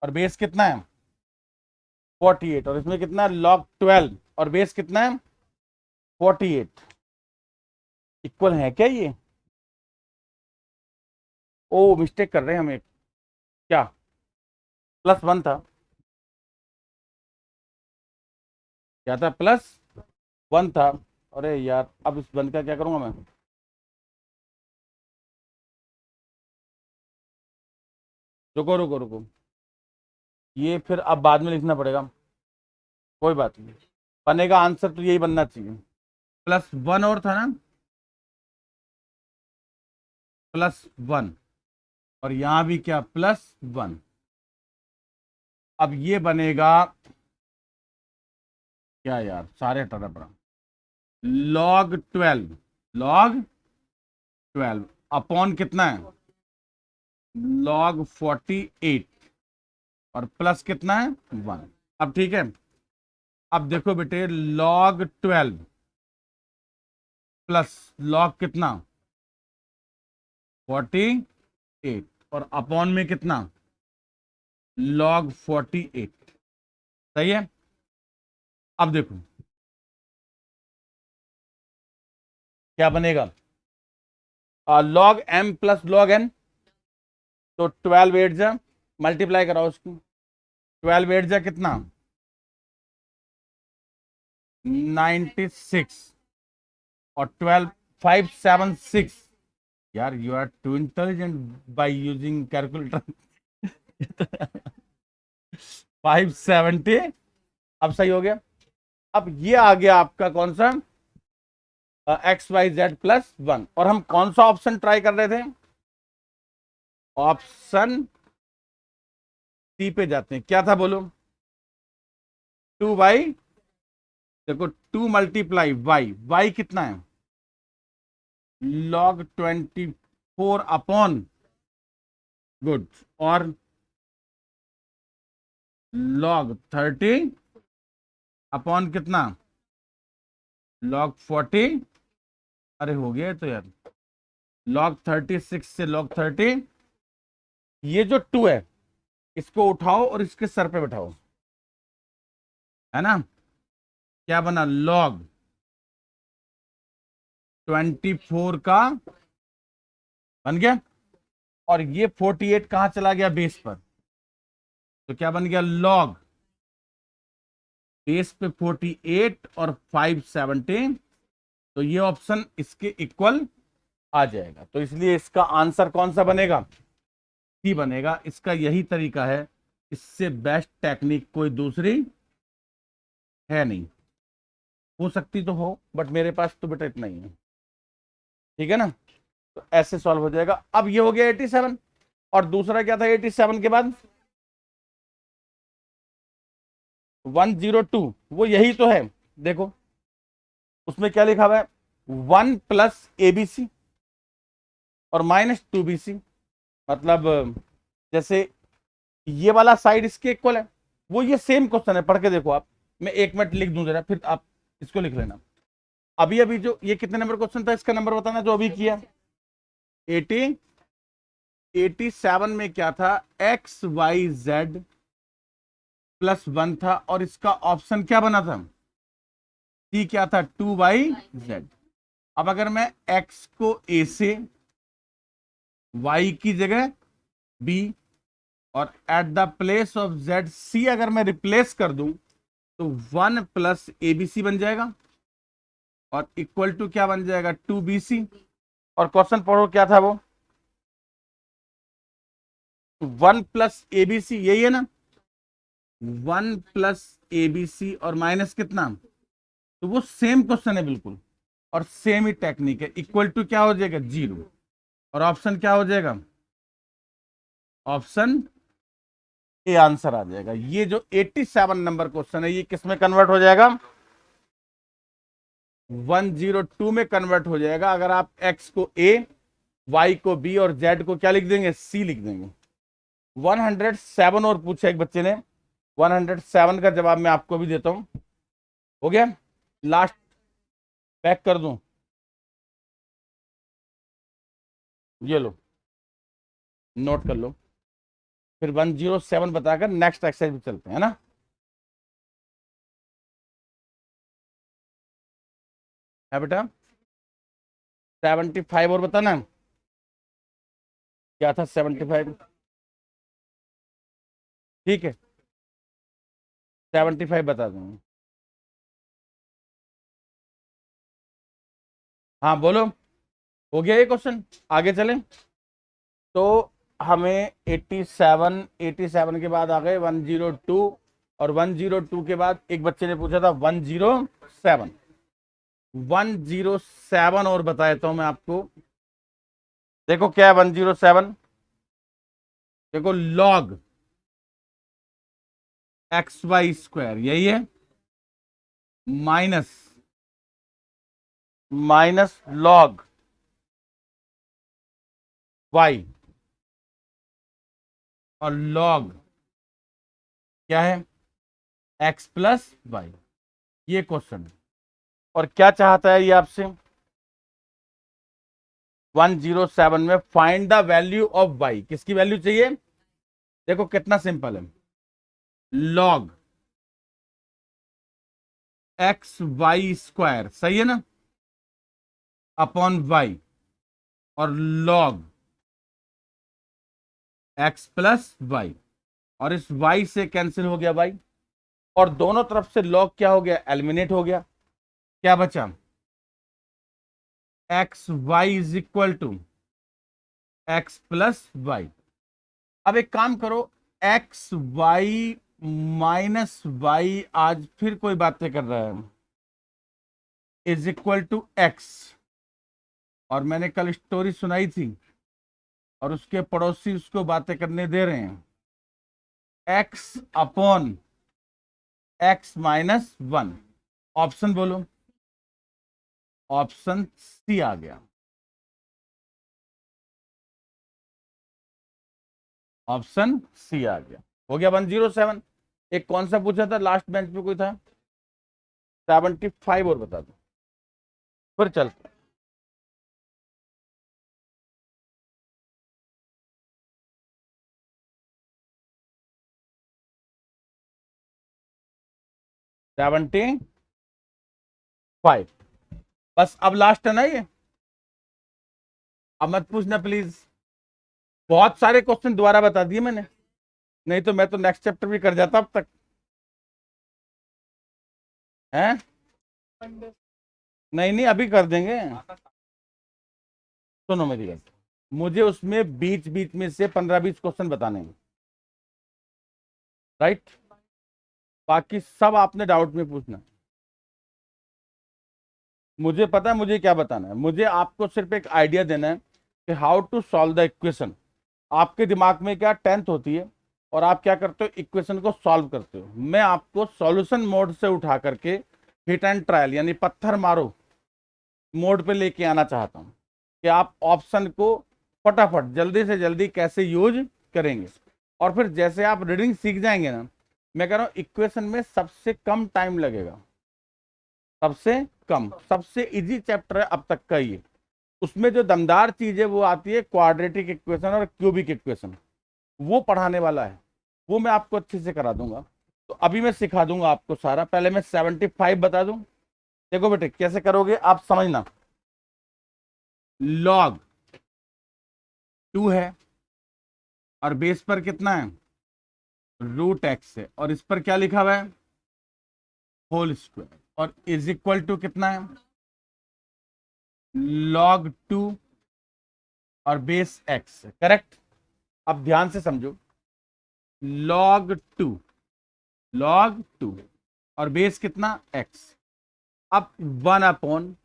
और बेस कितना है 48, और इसमें कितना है log 12, और बेस कितना है 48, इक्वल है क्या ये? ओ मिस्टेक कर रहे हैं हम एक, क्या +1 था, क्या था +1 था। अरे यार अब इस 1 का क्या करूंगा मैं? रुको रुको रुको, ये फिर अब बाद में लिखना पड़ेगा, कोई बात नहीं, बनेगा आंसर तो यही बनना चाहिए। +1 और था ना, +1, और यहां भी क्या +1। अब ये बनेगा क्या यार, सारे हटाना पड़ा, log 12, log 12 अपॉन कितना है log 48, और प्लस कितना है 1। अब ठीक है, अब देखो बेटे log 12 प्लस log कितना 48, और अपॉन में कितना log 48, सही है। अब देखो क्या बनेगा, log m plus log n, तो 12 8 जा, मल्टीप्लाई कराओ उसको, 12 8 जा कितना 96, और 12 5 7 6, यार you are too intelligent by using calculator. 570, अब सही हो गया। अब ये आ गया आपका कौन सा XYZ+1, और हम कौन सा ऑप्शन ट्राई कर रहे थे, ऑप्शन सी पे जाते हैं, क्या था बोलो, 2 देखो 2 मल्टीप्लाई वाई कितना है log 24 अपॉन, गुड, और log 30 अपॉन कितना log 40, अरे हो गया तो यार, log 36 से log 30, ये जो 2 है इसको उठाओ और इसके सर पे बैठाओ, है ना, क्या बना log 24 का बन गया, और ये 48 कहां चला गया बेस पर, तो क्या बन गया log बेस पे 48 और 570, तो ये ऑप्शन इसके इक्वल आ जाएगा, तो इसलिए इसका आंसर कौन सा बनेगा, सी बनेगा। इसका यही तरीका है, इससे बेस्ट टेक्निक कोई दूसरी है नहीं, हो सकती तो हो बट मेरे पास तो बेटा इतना ही है, ठीक है ना, तो ऐसे सॉल्व हो जाएगा। अब ये हो गया 87, और दूसरा क्या था 87 के बाद 102, वो यही तो है, देखो उसमें क्या लिखा हुआ है 1 प्लस ABC और -2BC, मतलब जैसे ये वाला साइड इसके इक्वल है, वो ये सेम क्वेश्चन है, पढ़ के देखो आप, मैं 1 मिनट लिख दूं जरा फिर आप इसको लिख लेना। अभी अभी जो ये कितने नंबर क्वेश्चन था, इसका नंबर बताना जो अभी किया 87 में क्या था XYZ+1 था, और इसका ऑप्शन क्या बना था, सी क्या था 2YZ। अब अगर मैं x को a से y की जगह b और at the place of ZC अगर मैं रिप्लेस कर दूं, तो 1 प्लस ABC बन जाएगा, और इक्वल टू क्या बन जाएगा 2BC, और क्वेश्चन पढ़ो क्या था वो 1 प्लस ABC, यही है ना, 1 प्लस ABC और माइनस कितना, तो वो सेम क्वेश्चन है बिल्कुल, और सेम ही टेक्निक है, इक्वल टू क्या हो जाएगा 0, और ऑप्शन क्या हो जाएगा, ऑप्शन ए आंसर आ जाएगा। ये जो 87 नंबर क्वेश्चन है ये किस में कन्वर्ट हो जाएगा, 102 में कन्वर्ट हो जाएगा, अगर आप x को a, y को b और z को क्या लिख देंगे, c लिख देंगे। 107 और पूछा एक बच्चे ने, 107 का जवाब मैं आपको भी देता हूं, हो गया, लास्ट पैक कर दूं, ये लो नोट कर लो, फिर 107 बताकर नेक्स्ट एक्सरसाइज पे चलते हैं, है ना। है बेटा 75 और बताना क्या था 75। ठीक है 75 बता दूंगा। हाँ बोलो, हो गया ये क्वेश्चन, आगे चलें। तो हमें 87 के बाद आ गए 102, और 102 के बाद एक बच्चे ने पूछा था 107। 107 और बता देता हूं मैं आपको। देखो क्या है 107, देखो लॉग एक्स वाई स्क्वायर, यही है, माइनस माइनस लॉग वाई, और लॉग क्या है एक्स प्लस वाई, ये क्वेश्चन है। और क्या चाहता है ये आपसे 107 में, find the value of y, किसकी वैल्यू चाहिए। देखो कितना सिंपल है, लॉग एक्स वाई स्क्वायर, सही है ना, अपॉन वाई, और लॉग एक्स प्लस वाई, और इस वाई से कैंसिल हो गया वाई, और दोनों तरफ से लॉग क्या हो गया, एलिमिनेट हो गया। क्या बचा, x y is equal to x plus y. अब एक काम करो, एक्स वाई माइनस वाई, आज फिर कोई बातें कर रहा है, इज इक्वल टू एक्स। और मैंने कल स्टोरी सुनाई थी, और उसके पड़ोसी उसको बातें करने दे रहे हैं, x upon x minus one. Option बोलो, ऑप्शन सी आ गया, ऑप्शन सी आ गया। हो गया 107। एक कौन सा पूछा था लास्ट बेंच पे कोई था, 75 और बता दो, फिर चल। सेवेंटी 5, बस अब लास्ट है ना ये, अब मत पूछना प्लीज। बहुत सारे क्वेश्चन दोबारा बता दिए मैंने, नहीं तो मैं तो नेक्स्ट चैप्टर भी कर जाता अब तक हैं। नहीं नहीं अभी कर देंगे, सुनो मेरी बात, मुझे उसमें बीच बीच में से 15-20 क्वेश्चन बताने हैं, राइट। बाकी सब आपने डाउट में पूछना। मुझे पता है मुझे क्या बताना है, मुझे आपको सिर्फ एक आइडिया देना है कि how to solve the equation. आपके दिमाग में क्या टेंथ होती है, और आप क्या करते हो, इक्वेशन को सॉल्व करते हो। मैं आपको सॉल्यूशन मोड से उठा करके हिट एंड ट्रायल यानी पत्थर मारो मोड पे लेके आना चाहता हूं, कि आप ऑप्शन को फटाफट जल्दी से जल्दी कैसे यूज करेंगे। और फिर जैसे आप रीडिंग सीख जाएंगे ना, मैं कह रहा हूं इक्वेशन में सबसे कम टाइम लगेगा, सबसे कम, सबसे इजी चैप्टर है अब तक का ये। उसमें जो दमदार चीज है वो आती है क्वाड्रेटिक इक्वेशन और क्यूबिक इक्वेशन, वो पढ़ाने वाला है, वो मैं आपको अच्छे से करा दूंगा। तो अभी मैं सिखा दूंगा आपको सारा, पहले मैं 75 बता दूं। देखो बेटे कैसे करोगे आप समझना, लॉग 2 है, और बेस पर कितना है, रूट एक्स है, और इस पर क्या लिखा हुआ है, होल स्क्वायर, और इज इक्वल टू कितना है, लॉग 2 और बेस एक्स, करेक्ट। अब ध्यान से समझो, लॉग 2, लॉग 2 और बेस कितना एक्स। अब 1 अपॉन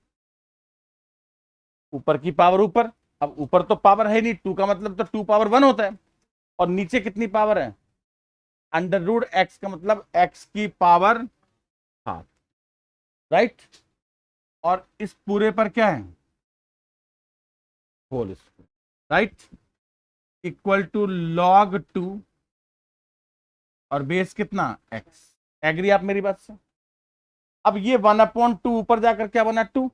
ऊपर की पावर ऊपर, अब ऊपर तो पावर है नहीं, 2 का मतलब तो 2 पावर 1 होता है, और नीचे कितनी पावर है, अंडर रूट एक्स का मतलब एक्स की पावर हाफ, राइट। और इस पूरे पर क्या है, whole square, right, equal to log 2 और बेस कितना एक्स। एग्री आप मेरी बात से। अब ये 1/2 ऊपर जाकर क्या बना 2,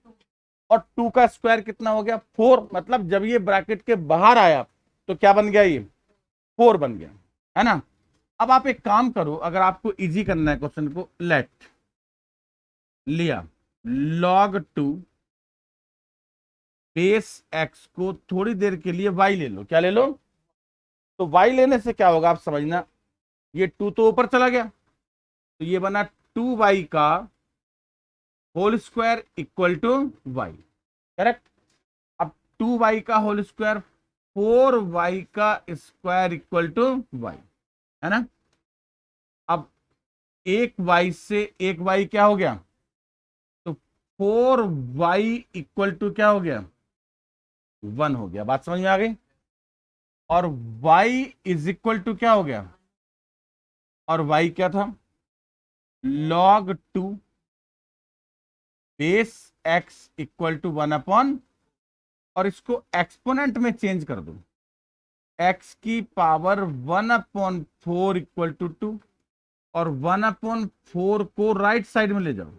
और 2 का स्क्वायर कितना हो गया 4, मतलब जब ये ब्रैकेट के बाहर आया तो क्या बन गया, ये 4 बन गया, है ना। अब आप एक काम करो, अगर आपको इजी करना है क्वेश्चन को, लेट लिया log 2 बेस x को थोड़ी देर के लिए y ले लो। क्या ले लो? तो y लेने से क्या होगा आप समझना, ये 2 तो ऊपर चला गया, तो ये बना 2y का whole square equal to y। Correct. अब 2y का होल स्क्वायर 4y का स्क्वायर इक्वल टू y, है ना। अब एक y से एक y क्या हो गया, तो 4y इक्वल टू क्या हो गया, 1 हो गया। बात समझ में आ गई। और y इज इक्वल टू क्या हो गया, और y क्या था, log 2 base x equal to 1 और इसको एक्सपोनेंट में चेंज कर दो, x की पावर 1/4 इक्वल टू 2 और 1/4 को राइट साइड में ले जाओ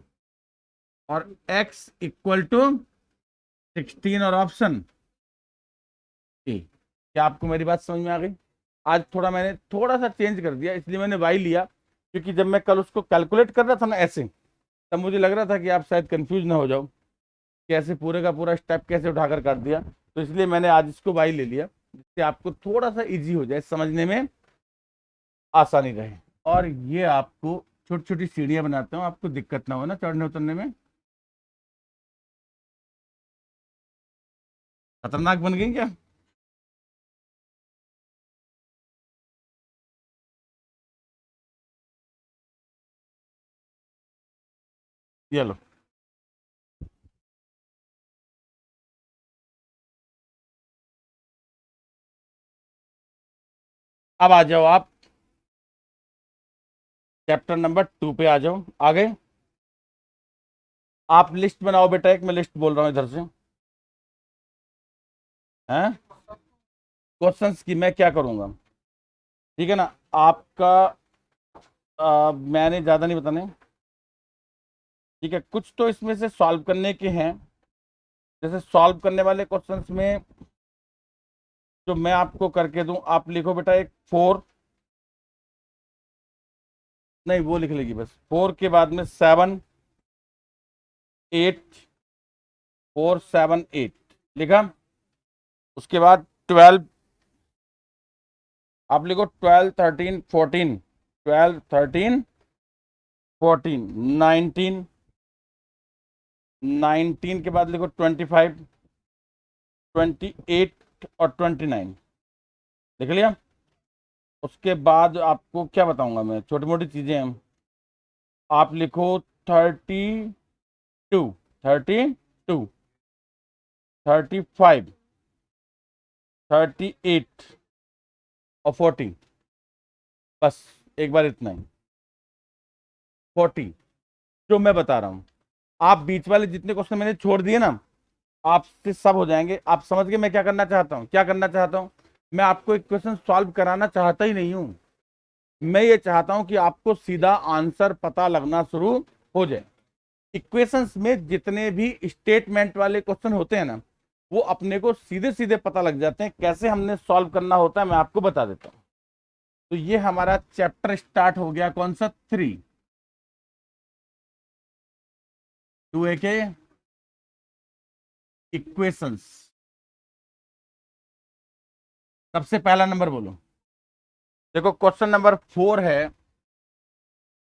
और x इक्वल टू 16 और ऑप्शन ए। क्या आपको मेरी बात समझ में आ गई? आज थोड़ा मैंने थोड़ा सा चेंज कर दिया, इसलिए मैंने y लिया, क्योंकि जब मैं कल उसको कैलकुलेट कर रहा था ना ऐसे, तब मुझे लग रहा था कि आप शायद कंफ्यूज ना हो जाओ कि ऐसे पूरे का पूरा स्टेप कैसे उठाकर कर दिया, तो इसलिए मैंने आज इसको y ले लिया, जिससे आपको थोड़ा सा इजी हो जाए, समझने में आसानी रहे। और ये आपको छोटी छोटी सीढ़ियां बनाता हूँ, आपको दिक्कत ना हो ना चढ़ने उतरने में। खतरनाक बन गई क्या? ये लो, अब आ जाओ आप चैप्टर नंबर 2 पे आ जाओ। आगे आप लिस्ट बनाओ बेटा, एक मैं लिस्ट बोल रहा हूं इधर से, हैं क्वेश्चंस की मैं क्या करूंगा, ठीक है ना। आपका मैंने ज्यादा नहीं बताने, ठीक है। कुछ तो इसमें से सॉल्व करने के हैं, जैसे सॉल्व करने वाले क्वेश्चंस में जो मैं आपको करके दूं, आप लिखो बेटा एक 4, नहीं वो लिख लेगी बस, 4 के बाद में 7 8, 4 7 8 लिखा। उसके बाद 12, आप लिखो 12 13 14, 12 13 14, 19, 19 के बाद लिखो 25, 28 और 29, लिख लिया। उसके बाद आपको क्या बताऊंगा मैं, छोटी मोटी चीजें हैं। आप लिखो 32, 32, 35, 38 और 40, बस एक बार इतना ही, 40 जो मैं बता रहा हूं। आप बीच वाले जितने क्वेश्चन मैंने छोड़ दिए ना, आपसे सब हो जाएंगे। आप समझ गए मैं क्या करना चाहता हूं? क्या करना चाहता हूं, मैं आपको एक क्वेश्चन सॉल्व कराना चाहता ही नहीं हूं, मैं ये चाहता हूं कि आपको सीधा आंसर पता लगना शुरू हो जाए। इक्वेशंस में जितने भी स्टेटमेंट वाले क्वेश्चन होते हैं ना, वो अपने को सीधे सीधे पता लग जाते हैं, कैसे हमने सॉल्व करना होता है मैं आपको बता देता हूं। तो ये हमारा चैप्टर स्टार्ट हो गया, कौन सा, 3, 2a के इक्वेशंस। सबसे पहला नंबर बोलो, देखो क्वेश्चन नंबर 4 है,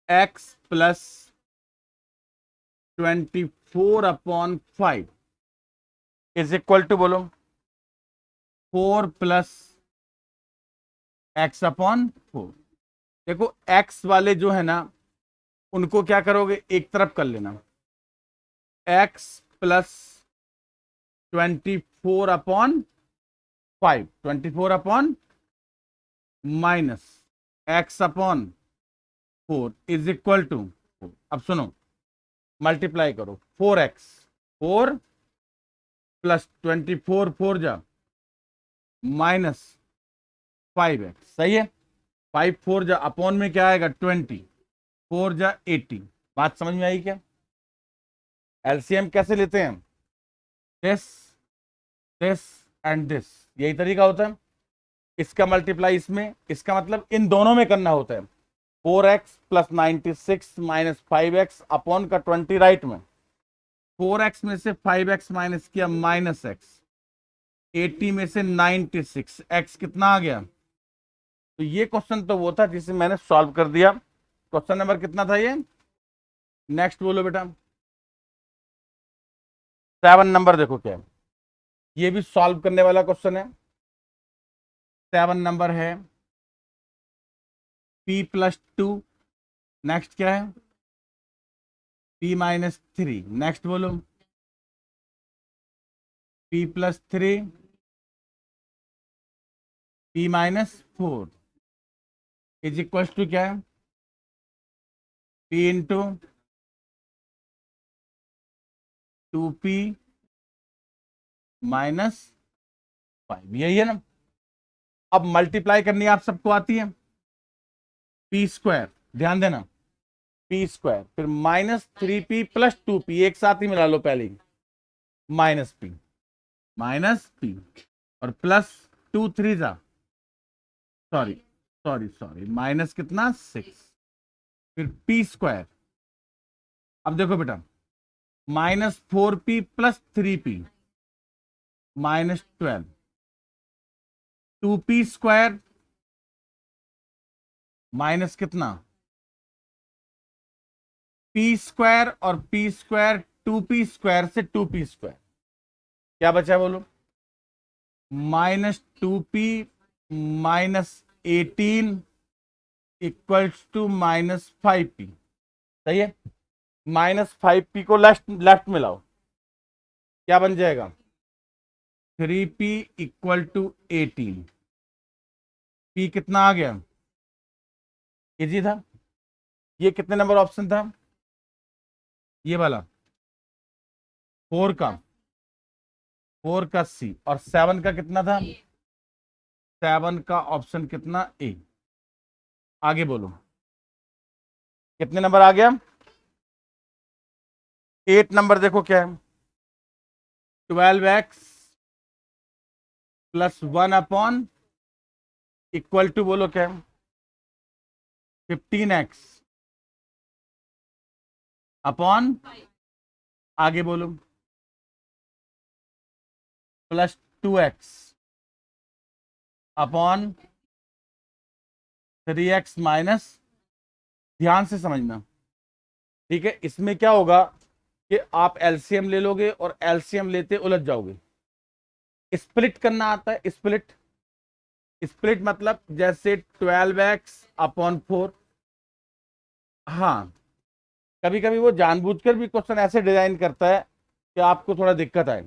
x plus 24/5 is equal to, बोलो 4 प्लस x/4। देखो x वाले जो है ना, उनको क्या करोगे, एक तरफ कर लेना, x plus 24/5, 24 minus x/4 is equal to, अब सुनो मल्टीप्लाई करो, 4x, 4 प्लस 24, 4 जा माइनस 5x, सही है। 5 4 जा अपॉन में क्या आएगा, 20, 4 जा 80। बात समझ में आई क्या? एलसीएम कैसे लेते हैं, दिस, दिस एंड दिस, यही तरीका होता है। इसका मल्टीप्लाई इसमें, इसका मतलब इन दोनों में करना होता है। 4x plus 96 minus 5x upon का 20 राइट में, 4x में से 5x माइनस किया -x, 80 में से 96, x कितना आ गया? तो ये क्वेश्चन तो वो था जिसे मैंने सॉल्व कर दिया। क्वेश्चन नंबर कितना था ये? नेक्स्ट बोलो बेटा। 7 नंबर देखो क्या है, ये भी सॉल्व करने वाला क्वेश्चन है। 7 नंबर है p+2, नेक्स्ट क्या है? p-3, नेक्स्ट बोलो। p+3, p-4 is equal to क्या है? p इंटू 2p -5, यही है ना। अब मल्टीप्लाई करनी आप सबको आती है। p², ध्यान देना, p², फिर -3p + 2p, एक साथ ही मिला लो पहले, -p और प्लस 2 3 जा, सॉरी सॉरी सॉरी, माइनस कितना 6, फिर p²। अब देखो बेटा, -4p + 3p -12, 2p² माइनस कितना, p² और p², 2p² से 2p², क्या बचा बोलो? -2p -18 इक्वल्स टू -5p, सही है। -5p को लेफ्ट लेफ्ट में लाओ, क्या बन जाएगा? 3p = 18, p कितना आ गया? इजी था। ये कितने नंबर ऑप्शन था? ये वाला 4 का, 4 का सी, और 7 का कितना था? 7 का ऑप्शन कितना? ए। आगे बोलो, कितने नंबर आ गया? 8 नंबर देखो क्या है, 12x + 1 इक्वल टू बोलो क्या है? 15x अपॉन, आगे बोलो, +2x अपॉन 3x माइनस, ध्यान से समझना, ठीक है। इसमें क्या होगा कि आप एलसीएम ले लोगे और एलसीएम लेते उलझ जाओगे। स्प्लिट करना आता है, स्प्लिट, स्प्लिट मतलब जैसे 12x/4। हाँ, कभी कभी वो जानबूझकर भी क्वेश्चन ऐसे डिजाइन करता है कि आपको थोड़ा दिक्कत आए।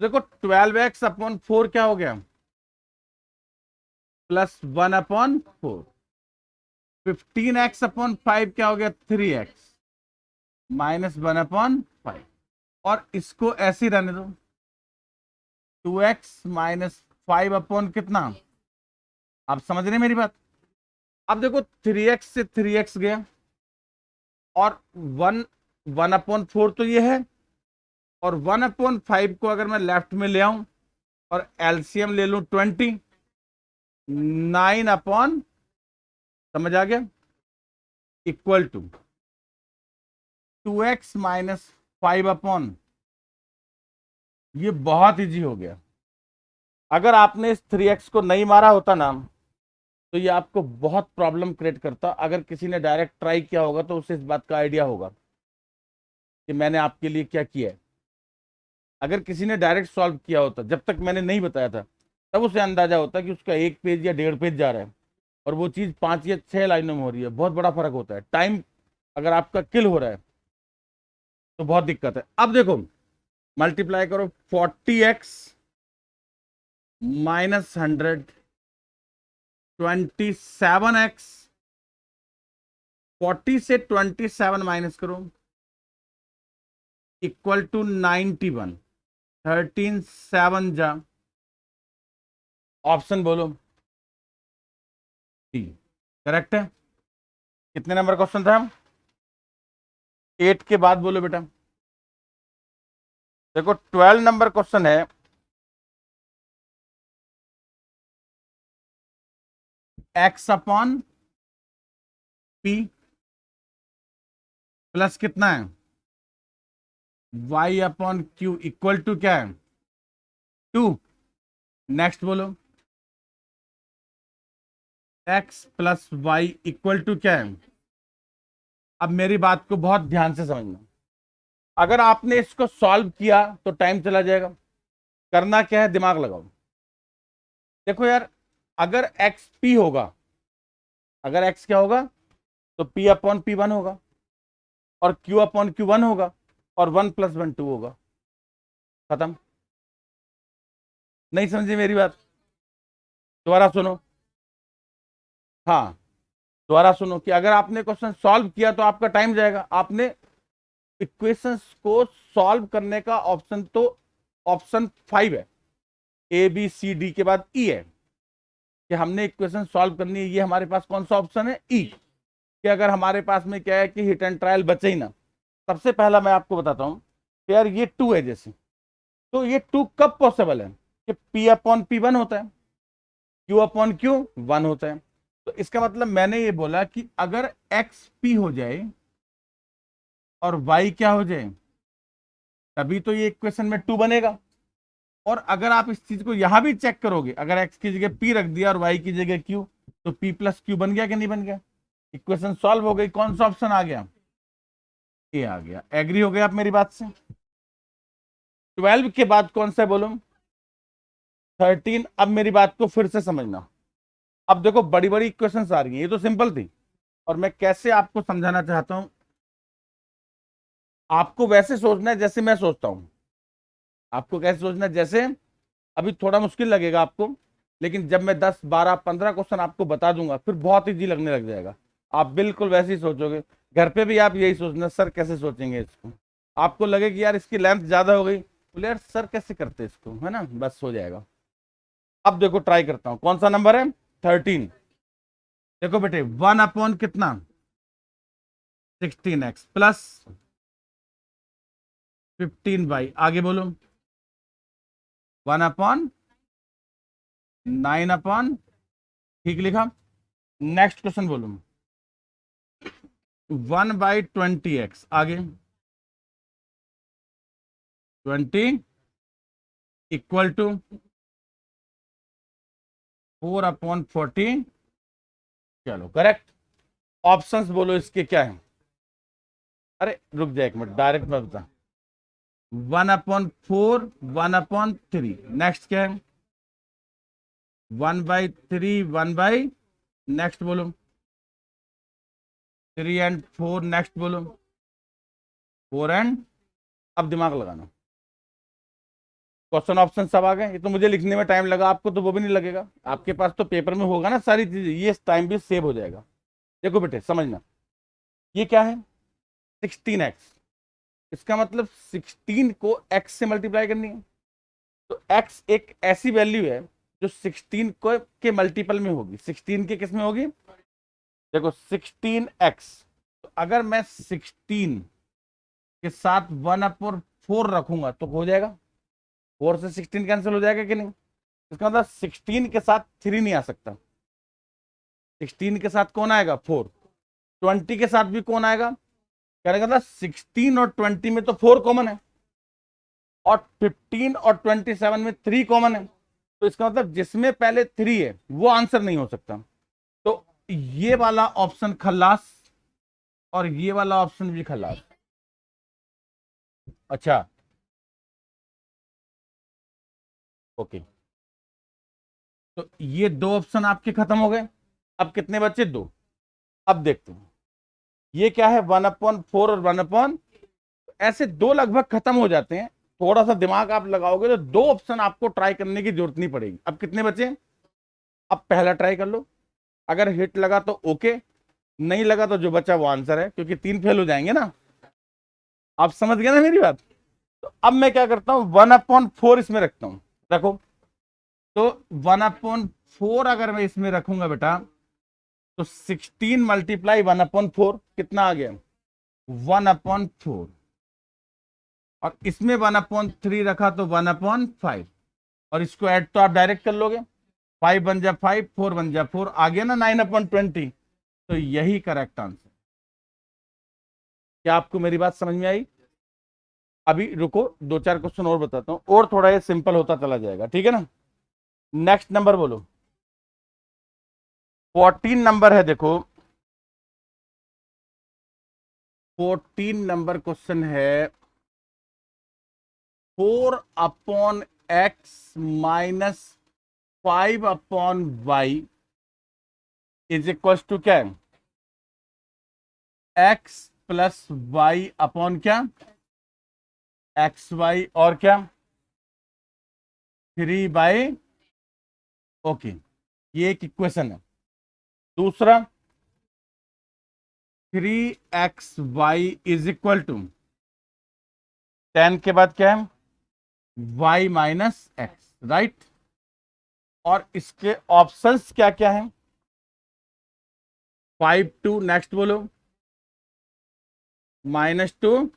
देखो 12x/4 क्या हो गया? +1/4। 15x/5 क्या हो गया? 3x -1/5। और इसको ऐसे ही रहने दो, 2x -5 कितना? आप समझ रहे हैं मेरी बात? अब देखो 3x से 3x गया, और 1/4 तो ये है, और 1/5 को अगर मैं लेफ्ट में ले आऊं और एलसीएम ले लूं 20, 9, समझ आ गया, इक्वल टू 2x -5। ये बहुत इजी हो गया। अगर आपने इस 3x को नहीं मारा होता ना, तो ये आपको बहुत प्रॉब्लम क्रिएट करता। अगर किसी ने डायरेक्ट ट्राई किया होगा तो उसे इस बात का आइडिया होगा कि मैंने आपके लिए क्या किया है। अगर किसी ने डायरेक्ट सॉल्व किया होता, जब तक मैंने नहीं बताया था, तब उसे अंदाजा होता कि उसका 1 पेज या 1.5 पेज जा रहा है, और वो चीज 5 या 6 लाइनों में हो रही है। बहुत बड़ा फर्क होता है। टाइम अगर आपका किल हो रहा है तो बहुत दिक्कत है। अब देखो, मल्टीप्लाई करो, 40x -100, 27x, 40 से 27 माइनस करो, इक्वल टू 91, 13 7 जा, ऑप्शन बोलो डी, करेक्ट है। कितने नंबर क्वेश्चन था? 8 के बाद बोलो बेटा। देखो 12 नंबर क्वेश्चन है, x/p प्लस कितना है? y upon Q equal to क्या है 2। नेक्स्ट बोलो x plus y equal to क्या है। अब मेरी बात को बहुत ध्यान से समझना, अगर आपने इसको सॉल्व किया तो टाइम चला जाएगा। करना क्या है, दिमाग लगाओ। देखो यार, अगर x p होगा, अगर x क्या होगा तो p अपॉन पी 1 होगा, और q अपॉन क्यू 1 होगा, और 1 प्लस 1 2 होगा। खत्म। नहीं समझे मेरी बात? दोबारा सुनो। हाँ, दोबारा सुनो कि अगर आपने क्वेश्चन सॉल्व किया तो आपका टाइम जाएगा। आपने इक्वेशंस को सॉल्व करने का ऑप्शन तो ऑप्शन 5 है, ए बी सी डी के बाद ई है कि हमने इक्वेशन सॉल्व करनी है। ये हमारे पास कौन सा ऑप्शन है, ई। कि अगर हमारे पास में क्या है कि हिट एंड ट्रायल बचे ही ना, सबसे पहला मैं आपको बताता हूं कि यार ये 2 है जैसे, तो ये 2 कब पॉसिबल है कि p अपॉन पी 1 होता है, q अपॉन क्यू 1 होता है। तो इसका मतलब मैंने ये बोला कि अगर x p हो जाए और y क्या हो जाए, तभी तो ये इक्वेशन में 2 बनेगा। और अगर आप इस चीज को यहां भी चेक करोगे, अगर x की जगह p रख दिया और y की जगह q, तो p प्लस क्यू बन गया कि नहीं बन गया? इक्वेशन सॉल्व हो गई। कौन सा ऑप्शन आ गया, ए आ गया। एग्री हो गए आप मेरी बात से? 12 के बाद कौन सा बोलो, 13। अब मेरी बात को फिर से समझना। अब देखो बड़ी बड़ी इक्वेशंस आ रही हैं, ये तो सिंपल थी, और मैं कैसे आपको समझाना चाहता हूं। आपको वैसे सोचना है जैसे मैं सोचता हूं। आपको कैसे सोचना है, जैसे अभी थोड़ा मुश्किल लगेगा आपको, लेकिन जब मैं 10 12 15 क्वेश्चन आपको बता दूंगा फिर बहुत इजी लगने लग जाएगा। आप बिल्कुल वैसे ही सोचोगे। घर पे भी आप यही सोचना, सर कैसे सोचेंगे इसको। आपको लगे कि यार इसकी लेंथ ज्यादा हो गई, बोले यार सर कैसे करते इसको, है ना, बस हो जाएगा। अब देखो ट्राई करता हूं, कौन सा नंबर है 13। देखो बेटे 1 अपॉन कितना 16x प्लस 15y, आगे बोलो 1 अपॉन 9 अपॉन, ठीक लिखा। नेक्स्ट क्वेश्चन बोलो 1/20x, आगे 20 इक्वल टू 4 अपॉन 40। चलो करेक्ट। ऑप्शंस बोलो इसके क्या है। अरे रुक जाए एक मिनट, डायरेक्ट मैं बता। 1/4, 1/3, नेक्स्ट क्या है 1/3, 1 नेक्स्ट बोलो 3 एंड 4, नेक्स्ट बोलो 4 एंड। अब दिमाग लगाना, क्वेश्चन ऑप्शन सब आ गए। ये तो मुझे लिखने में टाइम लगा, आपको तो वो भी नहीं लगेगा, आपके पास तो पेपर में होगा ना सारी चीजें, ये टाइम भी सेव हो जाएगा। देखो बेटे समझना, ये क्या है 16x, इसका मतलब 16 को x से मल्टीप्लाई करनी है। तो x एक ऐसी वैल्यू है जो 16 को के मल्टीपल में होगी। 16 के किस में होगी, देखो 16x। तो अगर मैं 16 के साथ 1/4 रखूंगा तो हो जाएगा, 4 से 16 कैंसिल हो जाएगा कि नहीं। इसका मतलब 16 के साथ 3 नहीं आ सकता, 16 के साथ कौन आएगा 4, 20 के साथ भी कौन आएगा, कहने का मतलब 16 और 20 में तो 4 कॉमन है, और 15 और 27 में 3 कॉमन है। तो इसका मतलब जिसमें पहले 3 है वो आंसर नहीं हो सकता। तो ये वाला ऑप्शन खल्लास, और ये वाला ऑप्शन भी खल्लास। अच्छा ओके, तो ये दो ऑप्शन आपके खत्म हो गए। अब कितने बचे, दो। अब देखते हैं ये क्या है 1/4 और 1/, ऐसे दो लगभग खत्म हो जाते हैं। थोड़ा सा दिमाग आप लगाओगे तो दो ऑप्शन आपको ट्राई करने की जरूरत नहीं पड़ेगी। अब कितने बचे, अब पहला ट्राई कर लो, अगर हिट लगा तो ओके, नहीं लगा तो जो बचा वो आंसर है, क्योंकि 3 फेल हो जाएंगे ना। आप समझ गए ना मेरी बात? तो अब मैं क्या करता हूं 1/4 इसमें रखता हूं, रखो। तो 1/4 अगर मैं इसमें रखूंगा बेटा, तो 16 मल्टीप्लाई 1/4 कितना आ गया 1/4, और इसमें 1/3 रखा तो 1/5, और इसको ऐड तो आप डायरेक्ट कर लोगे, 5 बन जा 5, 4 बन जा 4, आ गया ना 9/20। तो यही करेक्ट आंसर। क्या आपको मेरी बात समझ में आई? अभी रुको, 2-4 क्वेश्चन और बताता हूँ, और थोड़ा ये सिंपल होता चला जाएगा, ठीक है ना। नेक्स्ट नंबर बोलो। 14 नंबर है, देखो 14 नंबर क्वेश्चन है। 4/x minus 5/y is equal to क्या है, x प्लस वाई अपॉन क्या, xy, और क्या 3/, ओके, ये एक इक्वेशन है। दूसरा 3xy इज इक्वल टू 10 के बाद क्या है, y माइनस एक्स, राइट। और इसके ऑप्शंस क्या क्या है, 5 2, नेक्स्ट बोलो, -2,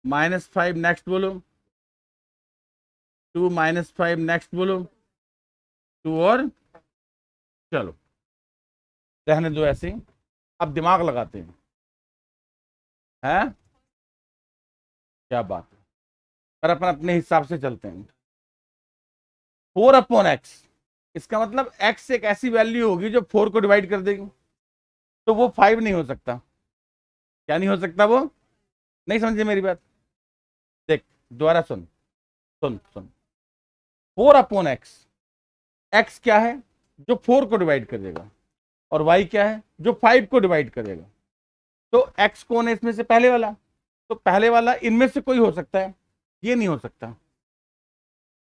-5, नेक्स्ट बोलो, 2 -5, नेक्स्ट बोलो, 2 और, चलो रहने दो ऐसे ही। अब दिमाग लगाते हैं क्या बात है, पर अपन अपने हिसाब से चलते हैं। 4/x, इसका मतलब x एक ऐसी वैल्यू होगी जो 4 को डिवाइड कर देगी, तो वो 5 नहीं हो सकता। क्या नहीं हो सकता वो, नहीं समझे मेरी बात, देख दोबारा सुन, सुन सुन। 4/x, x क्या है जो 4 को डिवाइड कर देगा, और y क्या है जो 5 को डिवाइड करेगा। तो x कौन है इसमें से, पहले वाला, तो पहले वाला इनमें से कोई हो सकता है, ये नहीं हो सकता,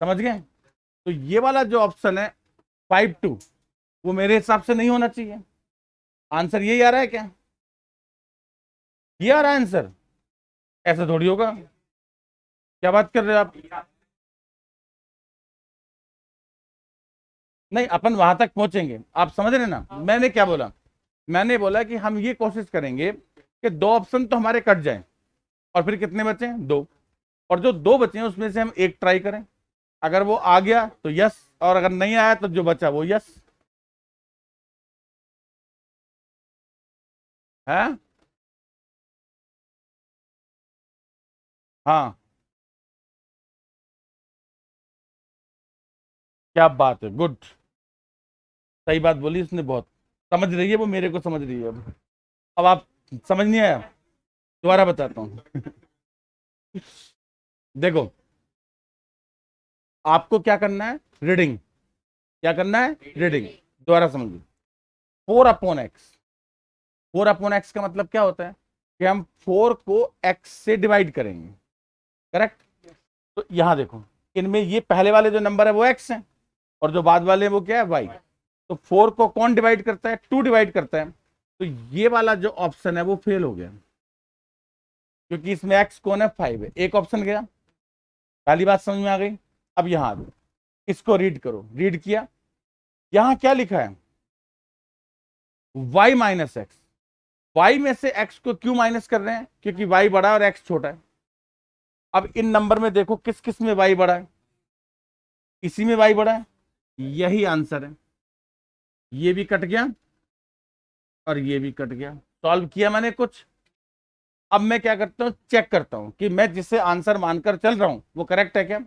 समझ गए। तो ये वाला जो ऑप्शन है 5/2, वो मेरे हिसाब से नहीं होना चाहिए। आंसर यही आ रहा है क्या, ये आ रहा है आंसर, ऐसा थोड़ी होगा, क्या बात कर रहे हो आप। नहीं, अपन वहां तक पहुंचेंगे, आप समझ रहे ना। मैंने क्या बोला, मैंने बोला कि हम ये कोशिश करेंगे कि 2 ऑप्शन तो हमारे कट जाएं, और फिर कितने बचे, 2, और जो 2 बचे हैं उसमें से हम एक ट्राई करें, अगर वो आ गया तो यस, और अगर नहीं आया तो जो बचा वो यस है। हाँ, क्या बात है, गुड, सही बात बोली उसने, बहुत समझ रही है वो, मेरे को समझ रही है। अब आप समझ नहीं आया, दोबारा बताता हूँ। देखो, आपको क्या करना है, रीडिंग, क्या करना है, रीडिंग, दोबारा समझिए। 4/x, 4/x का मतलब क्या होता है कि हम 4 को x से डिवाइड करेंगे, करेक्ट। तो यहां देखो, इनमें ये पहले वाले जो नंबर है वो x है, और जो बाद वाले वो क्या है, y। तो 4 को कौन डिवाइड करता है, 2 डिवाइड करता है, तो ये वाला जो ऑप्शन है वो फेल हो गया, क्योंकि इसमें x कौन है, 5 है, एक ऑप्शन गया। पहली बात समझ में आ गई। अब यहां आ जाओ, इसको रीड करो, रीड किया, यहां क्या लिखा है, y माइनस एक्स। y में से x को क्यों माइनस कर रहे हैं, क्योंकि y बड़ा है और x छोटा है। अब इन नंबर में देखो किस किस में y बड़ा है, इसी में y बड़ा है, यही आंसर है। ये भी कट गया और ये भी कट गया, सॉल्व किया मैंने कुछ। अब मैं क्या करता हूं, चेक करता हूं कि मैं जिसे आंसर मानकर चल रहा हूं वो करेक्ट है क्या।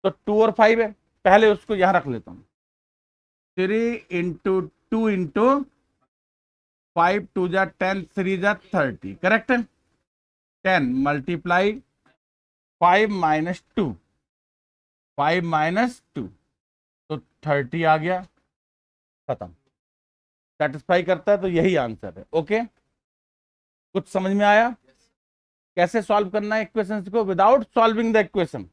तो 2 और 5 है, पहले उसको यहां रख लेता हूं, 3 × 2 × 5 2 × 10 3 × 30, करेक्ट है। 10 मल्टीप्लाई 5 - 2, 5 - 2, तो 30 आ गया, खत्म। सेटिस्फाई करता है तो यही आंसर है, ओके। कुछ समझ में आया कैसे सॉल्व करना है इक्वेशंस को without solving the equation.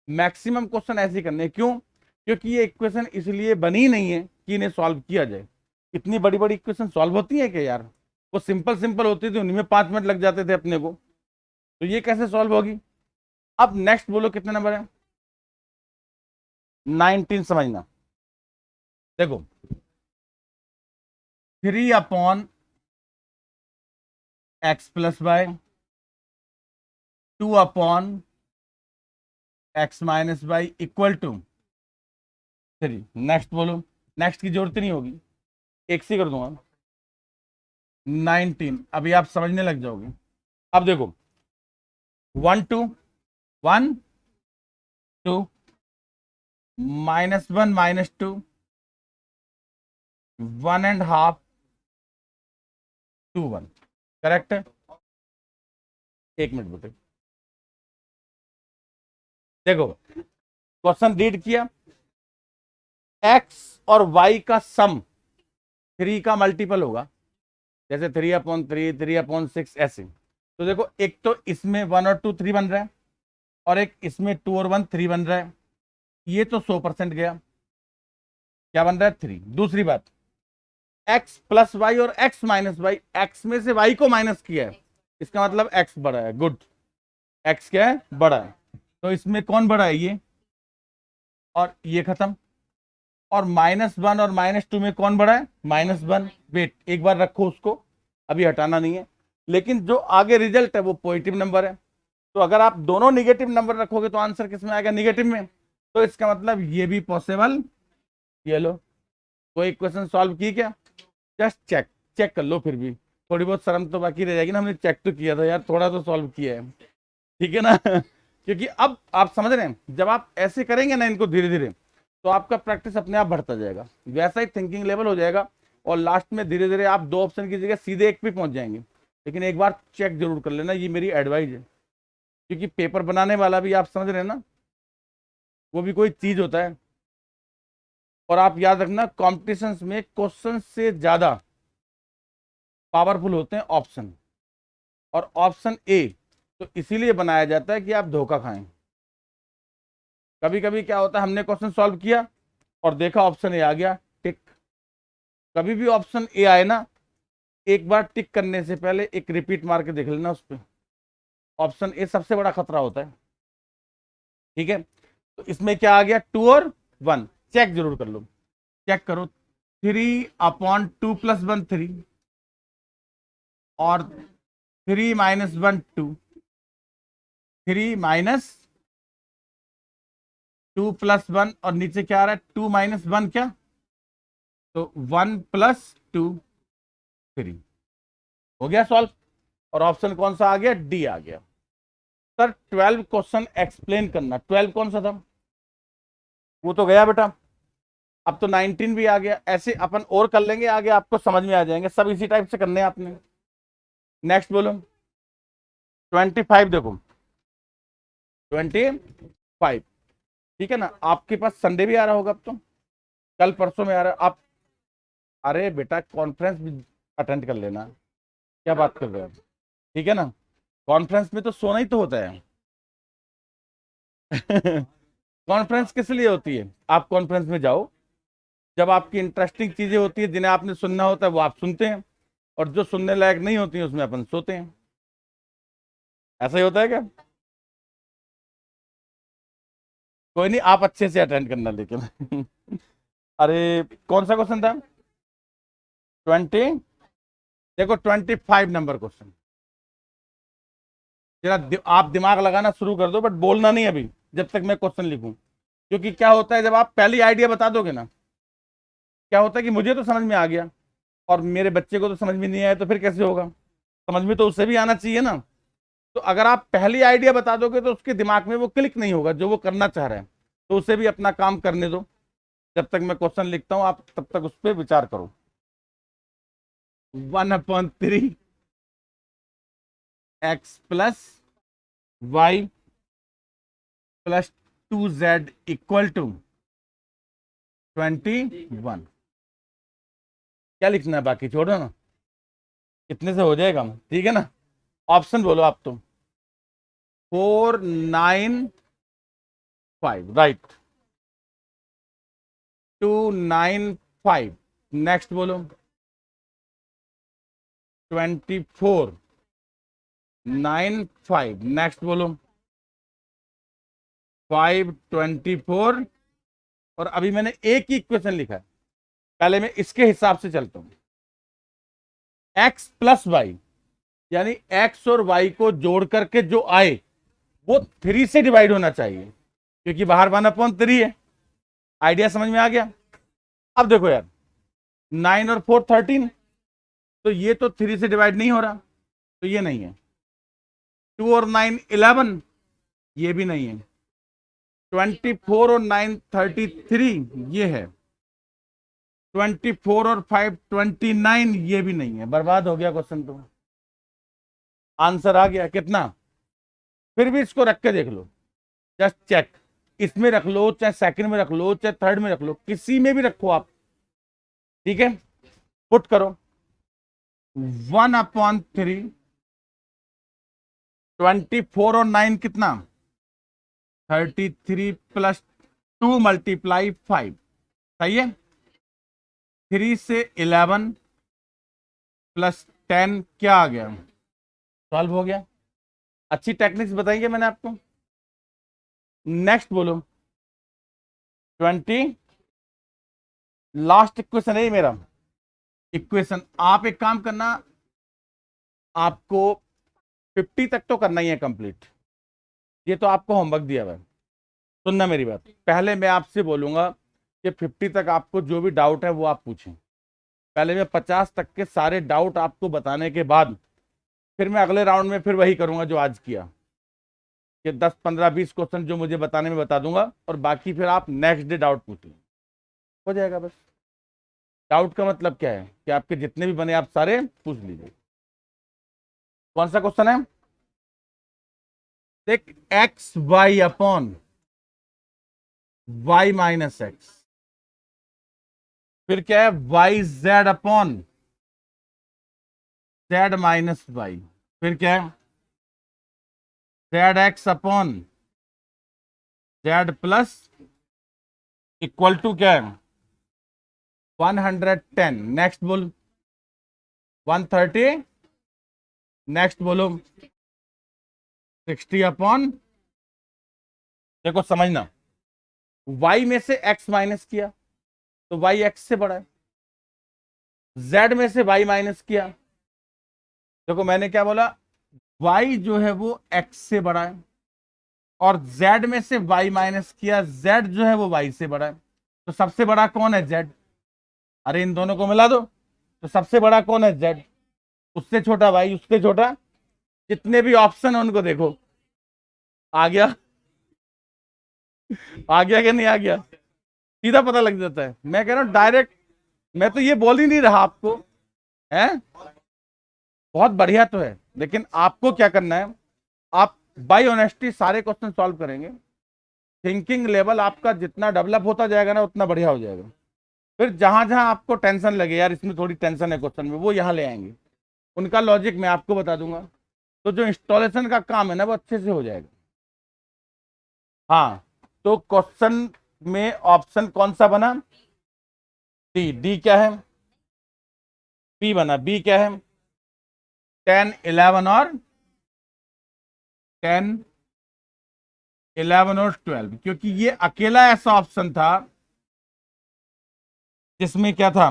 Maximum question ऐसे करने हैं, क्यों, क्योंकि ये इक्वेशन इसलिए बनी नहीं है कि इन्हें सॉल्व किया जाए। इतनी बड़ी बड़ी इक्वेशन सॉल्व होती है क्या यार, वो सिंपल सिंपल होती थी, उन्हीं में 5 मिनट लग जाते थे अपने को, तो ये कैसे सॉल्व होगी। अब नेक्स्ट बोलो कितने नंबर है, 19 समझना। देखो 3/x plus y 2/x minus y equal to 3। Next बोलो, नेक्स्ट की जरूरत नहीं होगी, एक से कर दूंगा। 19, अभी आप समझने लग जाओगे। अब देखो 1 2 1 2 -1 -2 1.5 2 1। करेक्ट है। एक मिनट बेटे, देखो क्वेश्चन रीड किया, x और y का सम 3 का मल्टीपल होगा, जैसे 3/3 3/6 ऐसे। तो देखो एक तो इसमें 1 और 2 3 बन रहा है, और एक इसमें 2 और 1 3 बन रहा है। ये तो 100% गया, क्या बन रहा है 3। दूसरी बात, x प्लस वाई और x माइनस वाई, x में से y को माइनस किया है, इसका मतलब x बड़ा है। गुड, x क्या है बड़ा है, तो इसमें कौन बड़ा है ये, और ये खत्म। और -1 और -2 में कौन बड़ा है, -1। वेट, एक बार रखो उसको, अभी हटाना नहीं है। लेकिन जो आगे रिजल्ट है वो पॉजिटिव नंबर है, तो अगर आप दोनों निगेटिव नंबर रखोगे तो आंसर किस में आएगा, निगेटिव में। तो इसका मतलब ये भी पॉसिबल। ये लो, कोई इक्वेशन सॉल्व की क्या, जस्ट चेक, चेक कर लो। फिर भी थोड़ी बहुत शर्म तो बाकी रह जाएगी ना, हमने चेक तो किया था यार, थोड़ा तो सॉल्व किया है, ठीक है ना क्योंकि अब आप समझ रहे हैं, जब आप ऐसे करेंगे ना इनको धीरे धीरे, तो आपका प्रैक्टिस अपने आप बढ़ता जाएगा, वैसा ही थिंकिंग लेवल हो जाएगा, और लास्ट में धीरे धीरे आप 2 ऑप्शन की जगह सीधे एक पे पहुंच जाएंगे। लेकिन एक बार चेक जरूर कर लेना, ये मेरी एडवाइस है, क्योंकि पेपर बनाने वाला भी आप समझ रहे हैं ना, वो भी कोई चीज होता है। और आप याद रखना, कॉम्पिटिशन में क्वेश्चन से ज्यादा पावरफुल होते हैं ऑप्शन, और ऑप्शन ए तो इसीलिए बनाया जाता है कि आप धोखा खाएं। कभी कभी क्या होता है, हमने क्वेश्चन सॉल्व किया और देखा ऑप्शन ए आ गया, टिक। कभी भी ऑप्शन ए आए ना, एक बार टिक करने से पहले एक रिपीट मार के देख लेना उस पर। ऑप्शन ए सबसे बड़ा खतरा होता है, ठीक है। तो इसमें क्या आ गया, 2 और 1, चेक जरूर कर लो, चेक करो। 3/2 + 1 3, और 3 - 1 2, 3 -2 + 1, और नीचे क्या आ रहा है 2 - 1 क्या, तो 1 + 2 3। हो गया सॉल्व, और ऑप्शन कौन सा आ गया, डी आ गया। सर 12 क्वेश्चन एक्सप्लेन करना, 12 कौन सा था, वो तो गया बेटा। अब तो 19 भी आ गया, ऐसे अपन और कर लेंगे आगे, आपको समझ में आ जाएंगे, सब इसी टाइप से करने हैं आपने। नेक्स्ट बोलो, 25 देखो, 25, ठीक है ना। आपके पास संडे भी आ रहा होगा अब तो, कल परसों में आ रहा है आप। अरे बेटा कॉन्फ्रेंस भी अटेंड कर लेना, क्या बात कर रहे हो, ठीक है ना। कॉन्फ्रेंस में तो सोना ही तो होता है कॉन्फ्रेंस किस लिए होती है, आप कॉन्फ्रेंस में जाओ, जब आपकी इंटरेस्टिंग चीजें होती है जिन्हें आपने सुनना होता है वो आप सुनते हैं, और जो सुनने लायक नहीं होती है उसमें अपन सोते हैं। ऐसा ही होता है क्या, कोई नहीं, आप अच्छे से अटेंड करना लेकिन अरे कौन सा क्वेश्चन था, 20, देखो 25 नंबर क्वेश्चन। जरा आप दिमाग लगाना शुरू कर दो, बट बोलना नहीं अभी, जब तक मैं क्वेश्चन लिखूं। क्योंकि क्या होता है, जब आप पहली आइडिया बता दोगे ना, क्या होता है कि मुझे तो समझ में आ गया, और मेरे बच्चे को तो समझ में नहीं आया, तो फिर कैसे होगा, समझ में तो उसे भी आना चाहिए ना। तो अगर आप पहली आइडिया बता दोगे तो उसके दिमाग में वो क्लिक नहीं होगा जो वो करना चाह रहे हैं, तो उसे भी अपना काम करने दो। जब तक मैं क्वेश्चन लिखता हूं आप तब तक उस पर विचार करो। 1/3 x + y + 2z = 21। क्या लिखना है, बाकी छोड़ो ना, इतने से हो जाएगा, ठीक है ना। ऑप्शन बोलो आप तो, 4 9 5, राइट, 2 9 5। नेक्स्ट बोलो, 24 9 5। नेक्स्ट बोलो, 5 24। और अभी मैंने एक ही इक्वेशन लिखा है, पहले मैं इसके हिसाब से चलता हूं, x + y, यानी x और y को जोड़ करके जो आए वो 3 से डिवाइड होना चाहिए, क्योंकि बाहर 1/3 है। आइडिया समझ में आ गया। अब देखो यार, 9 और 4 13, तो ये तो 3 से डिवाइड नहीं हो रहा, तो ये नहीं है। 2 और 9 11, ये भी नहीं है। 24 और 9 33, ये है। 24 और 5 29, ये भी नहीं है। बर्बाद हो गया क्वेश्चन तो। आंसर आ गया कितना? फिर भी इसको रख के देख लो, जस्ट चेक। इसमें रख लो, चाहे सेकंड में रख लो, चाहे थर्ड में रख लो, किसी में भी रखो आप, ठीक है। पुट करो 1/3, 24 और 9 कितना? 33 प्लस 2 मल्टीप्लाई 5, सही है। 3 से 11 प्लस 10 क्या आ गया? सॉल्व हो गया। अच्छी टेक्निक्स बताइए मैंने आपको। नेक्स्ट बोलो 20, लास्ट इक्वेशन है ये मेरा। इक्वेशन आप एक काम करना, आपको 50 तक तो करना ही है कंप्लीट। ये तो आपको होमवर्क दिया हुआ है। सुनना मेरी बात, पहले मैं आपसे बोलूंगा कि 50 तक आपको जो भी डाउट है वो आप पूछें। पहले मैं 50 तक के सारे डाउट आपको बताने के बाद फिर मैं अगले राउंड में फिर वही करूंगा जो आज किया, कि 10 15 20 क्वेश्चन जो मुझे बताने में बता दूंगा, और बाकी फिर आप नेक्स्ट डे डाउट पूछ लें, हो जाएगा बस। डाउट का मतलब क्या है कि आपके जितने भी बने आप सारे पूछ लीजिए। कौन सा क्वेश्चन है? देख, x y upon y minus x, फिर क्या है? Y z upon z minus y, फिर क्या है? Z x upon z plus, equal to क्या है? 110। नेक्स्ट बोल 130। नेक्स्ट बोलो 60 अपॉन, देखो समझना, y में से x माइनस किया तो y x से बड़ा है। z में से y माइनस किया, देखो मैंने क्या बोला, y जो है वो x से बड़ा है। और z में से y माइनस किया, z जो है वो y से बड़ा है। तो सबसे बड़ा कौन है? z। अरे इन दोनों को मिला दो, तो सबसे बड़ा कौन है? z। उससे छोटा y, उससे छोटा, जितने भी ऑप्शन है उनको देखो। आ गया? आ गया कि नहीं आ गया? सीधा पता लग जाता है। मैं कह रहा हूं डायरेक्ट, मैं तो ये बोल ही नहीं रहा आपको, है बहुत बढ़िया तो है, लेकिन आपको क्या करना है, आप बाय ऑनेस्टी सारे क्वेश्चन सॉल्व करेंगे। थिंकिंग लेवल आपका जितना डेवलप होता जाएगा ना, उतना बढ़िया हो जाएगा। फिर जहां जहां आपको टेंशन लगे, यार इसमें थोड़ी टेंशन है क्वेश्चन में, वो यहां ले आएंगे, उनका लॉजिक मैं आपको बता दूंगा। तो जो इंस्टॉलेशन का काम है ना, वो अच्छे से हो जाएगा। हाँ, तो क्वेश्चन में ऑप्शन कौन सा बना? डी। डी क्या है? बी बना। बी क्या है? 10 11 और 10 11 और 12, क्योंकि ये अकेला ऐसा ऑप्शन था जिसमें क्या था,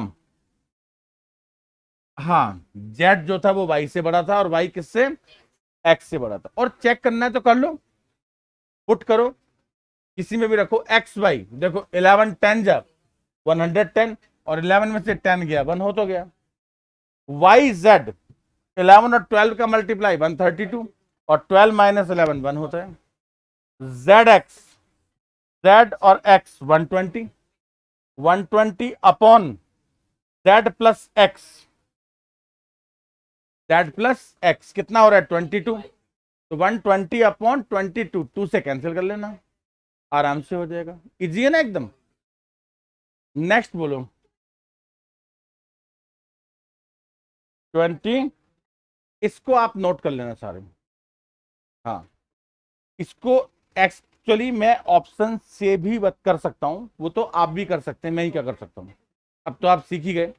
हाँ, जेड जो था वो वाई से बड़ा था, और वाई किससे? एक्स से बड़ा था। और चेक करना है तो कर लो, पुट करो, किसी में भी रखो एक्स वाई। देखो 11 10 जा 110, और 11 में से 10 गया 1 हो तो गया। वाई जेड 11 और 12 का मल्टीप्लाई 132, और 12 माइनस 11 1 होता है। जेड एक्स, जेड और x 120, 120 upon z plus x, Z plus x कितना हो रहा है? 22। तो 120 अपॉन 22, 2 से कैंसिल कर लेना, आराम से हो जाएगा। इजी है ना एकदम। नेक्स्ट बोलो 20, इसको आप नोट कर लेना सारे। हाँ, इसको एक्चुअली मैं ऑप्शन से भी कर सकता हूं, वो तो आप भी कर सकते हैं, मैं ही क्या कर सकता हूं, अब तो आप सीख ही गए।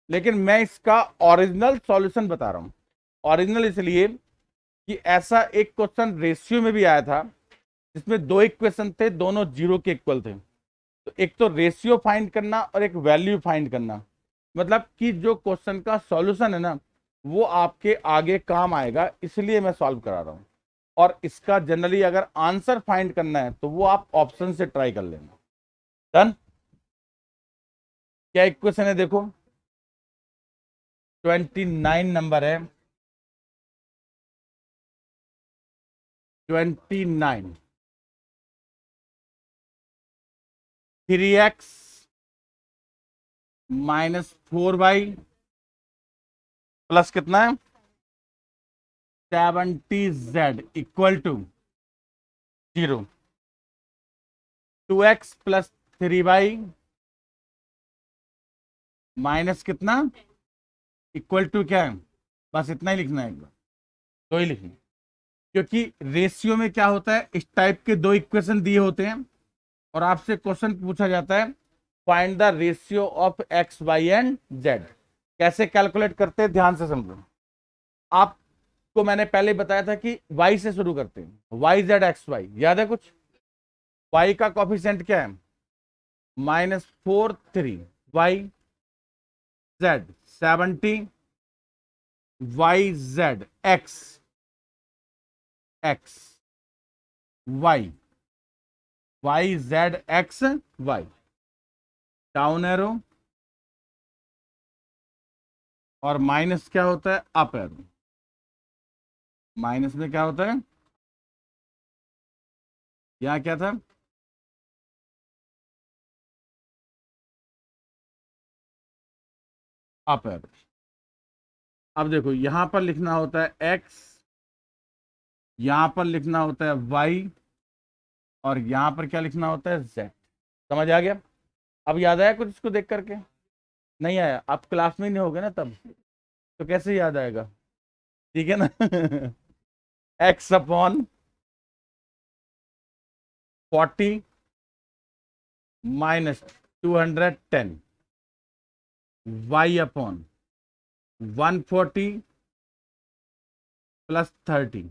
लेकिन मैं इसका ओरिजिनल सॉल्यूशन बता रहा हूं। ओरिजिनल इसलिए कि ऐसा एक क्वेश्चन रेशियो में भी आया था, जिसमें दो इक्वेशन थे, दोनों जीरो के इक्वल थे। तो एक तो रेशियो फाइंड करना और एक वैल्यू फाइंड करना, मतलब कि जो क्वेश्चन का सॉल्यूशन है ना, वो आपके आगे काम आएगा, इसलिए मैं सॉल्व करा रहा हूं। और इसका जनरली अगर आंसर फाइंड करना है तो वो आप ऑप्शन से ट्राई कर लेना। डन? क्या इक्वेशन है देखो, 29 नंबर है। 29 3x माइनस 4y प्लस कितना है 70z equal to 0 2x plus 3y minus कितना इक्वल टू क्या है, बस इतना ही लिखना है, दो ही लिखना, क्योंकि रेशियो में क्या होता है इस टाइप के दो इक्वेशन दिए होते हैं और आपसे क्वेश्चन पूछा जाता है find the ratio of x y and z. कैसे कैलकुलेट करते हैं ध्यान से समझो। आपको मैंने पहले बताया था कि y से शुरू करते हैं, वाई जेड एक्स वाई, याद है कुछ? y का कॉफिशिएंट क्या है -4 3, y z 70, y z x x y y z x y, down arrow और माइनस क्या होता है अप एरो। माइनस में क्या होता है, यहां क्या था अप एरो। अब देखो यहां पर लिखना होता है x, यहां पर लिखना होता है y और यहां पर क्या लिखना होता है z। समझ आ गया? अब याद आया कुछ इसको देख करके? नहीं आया? आप क्लास में ही नहीं होगे ना तब, तो कैसे याद आएगा? ठीक है ना? x upon 40 minus 210 y upon 140 plus 30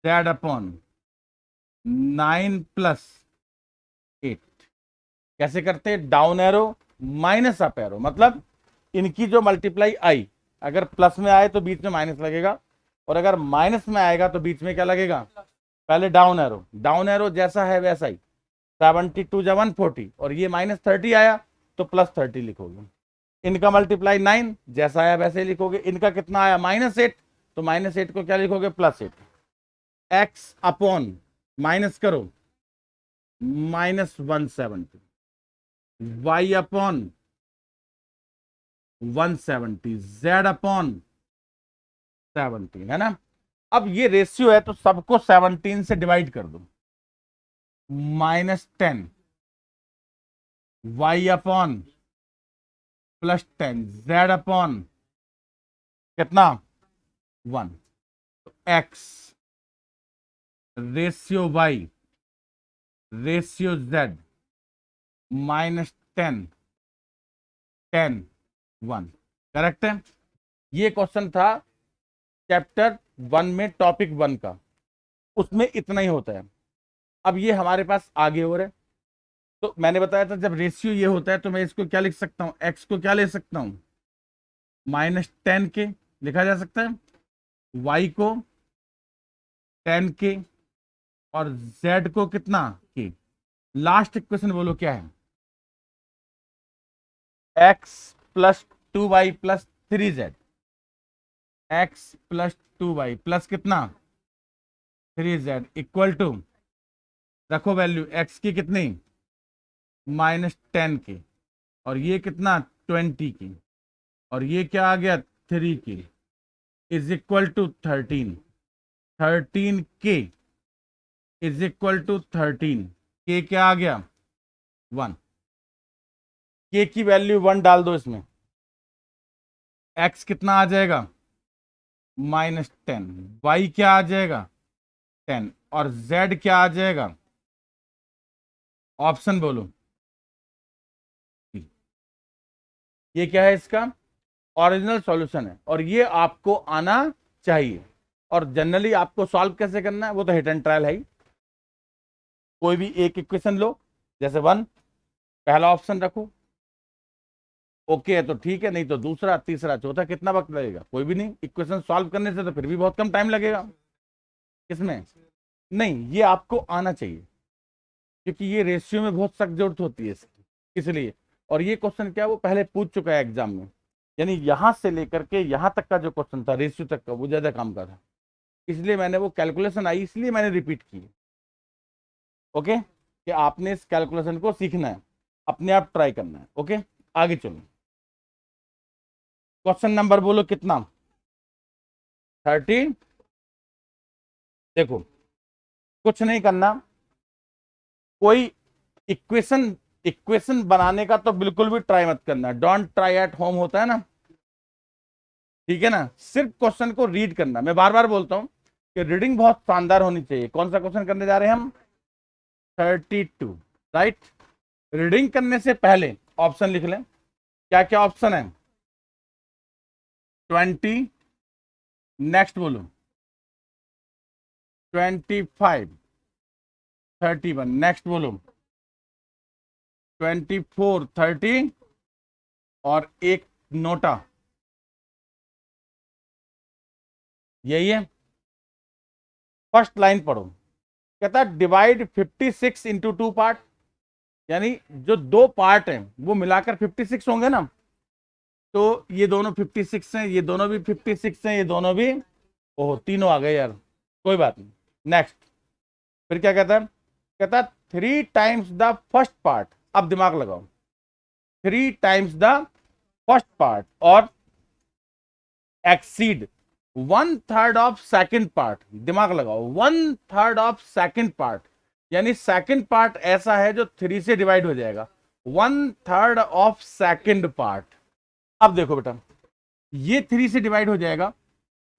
z upon 9 plus 8। कैसे करते हैं, down arrow minus up arrow, मतलब इनकी जो मल्टीप्लाई आई अगर प्लस में आए तो बीच में माइनस लगेगा और अगर माइनस में आएगा तो बीच में क्या लगेगा, पहले डाउन एरो जैसा है वैसा ही, 72 जा 140 और ये -30 आया तो +30 लिखोगे। इनका मल्टीप्लाई 9 जैसा आया वैसे ही लिखोगे। इनका कितना आया -8 तो -8 को क्या लिखोगे +8। एक्स अपॉन माइनस करो -170, y अपॉन 170, z अपॉन 17, है ना? अब ये रेशियो है तो सबको 17 से डिवाइड कर दो, -10 y अपॉन +10 z अपॉन कितना 1, तो x ratio y ratio z -10 10 1। Correct है? ये क्वेश्चन था चैप्टर 1 में टॉपिक 1 का, उसमें इतना ही होता है। अब ये हमारे पास आगे हो रहा है, तो मैंने बताया था जब रेशियो ये होता है तो मैं इसको क्या लिख सकता हूं, x को क्या ले सकता हूं -10 के लिखा जा सकता है, y को 10 के और z को कितना के। लास्ट इक्वेशन बोलो क्या है, x plus 2y plus 3z, x plus 2y plus कितना 3z इक्वल टू, रखो वैल्यू x की कितनी -10 की और ये कितना 20 की और ये क्या आ गया 3 की इज इक्वल टू 13 के इज इक्वल टू 13 के क्या आ गया 1। के की वैल्यू 1 डाल दो इसमें, x कितना आ जाएगा -10, y क्या आ जाएगा 10 और z क्या आ जाएगा, ऑप्शन बोलो। ये क्या है, इसका ओरिजिनल सॉल्यूशन है और ये आपको आना चाहिए। और जनरली आपको सॉल्व कैसे करना है वो तो हिट एंड ट्रायल है ही। कोई भी एक इक्वेशन लो, जैसे 1, पहला ऑप्शन रखो, ओके है तो ठीक है, नहीं तो दूसरा, तीसरा, चौथा। कितना वक्त लगेगा, कोई भी नहीं। इक्वेशन सॉल्व करने से तो फिर भी बहुत कम टाइम लगेगा। किसमें? नहीं, ये आपको आना चाहिए क्योंकि ये रेशियो में बहुत सख्त जरूरत होती है इसकी, इसलिए। और ये क्वेश्चन क्या वो पहले पूछ चुका है एग्जाम में, यानी यहां से लेकर के यहां तक का जो क्वेश्चन था रेशियो तक का वो ज्यादा काम का था। इसलिए मैंने वो कैलकुलेशन आई इसलिए मैंने रिपीट की। ओके, कि आपने इस कैलकुलेशन को सीखना है, अपने आप ट्राई करना है। ओके, आगे चलो। क्वेश्चन नंबर बोलो कितना? 30। देखो, कुछ नहीं करना, कोई इक्वेशन इक्वेशन बनाने का तो बिल्कुल भी ट्राई मत करना। डोंट ट्राई एट होम होता है ना, ठीक है ना। सिर्फ क्वेश्चन को रीड करना। मैं बार बार बोलता हूं कि रीडिंग बहुत शानदार होनी चाहिए। कौन सा क्वेश्चन करने जा रहे हैं हम? 32, राइट। रीडिंग करने से पहले ऑप्शन लिख लें। क्या क्या ऑप्शन है? 20, नेक्स्ट बोलो 25, 31, नेक्स्ट बोलो 24, 30 और एक नोटा, यही है। फर्स्ट लाइन पढ़ो, कहता है डिवाइड 56 इंटू 2 पार्ट, यानी जो दो पार्ट हैं वो मिलाकर 56 होंगे ना, तो ये दोनों 56 हैं, ये दोनों भी 56 हैं, ये दोनों भी, ओह तीनों आ गए यार, कोई बात नहीं। नेक्स्ट, फिर क्या कहता है? कहता है 3 टाइम्स द फर्स्ट पार्ट। अब दिमाग लगाओ, 3 टाइम्स द फर्स्ट पार्ट और एक्सीड 1/3 ऑफ सेकेंड पार्ट। दिमाग लगाओ, 1/3 ऑफ सेकेंड पार्ट, यानी सेकेंड पार्ट ऐसा है जो 3 से डिवाइड हो जाएगा। 1/3 ऑफ सेकेंड पार्ट। अब देखो बेटा, ये 3 से डिवाइड हो जाएगा,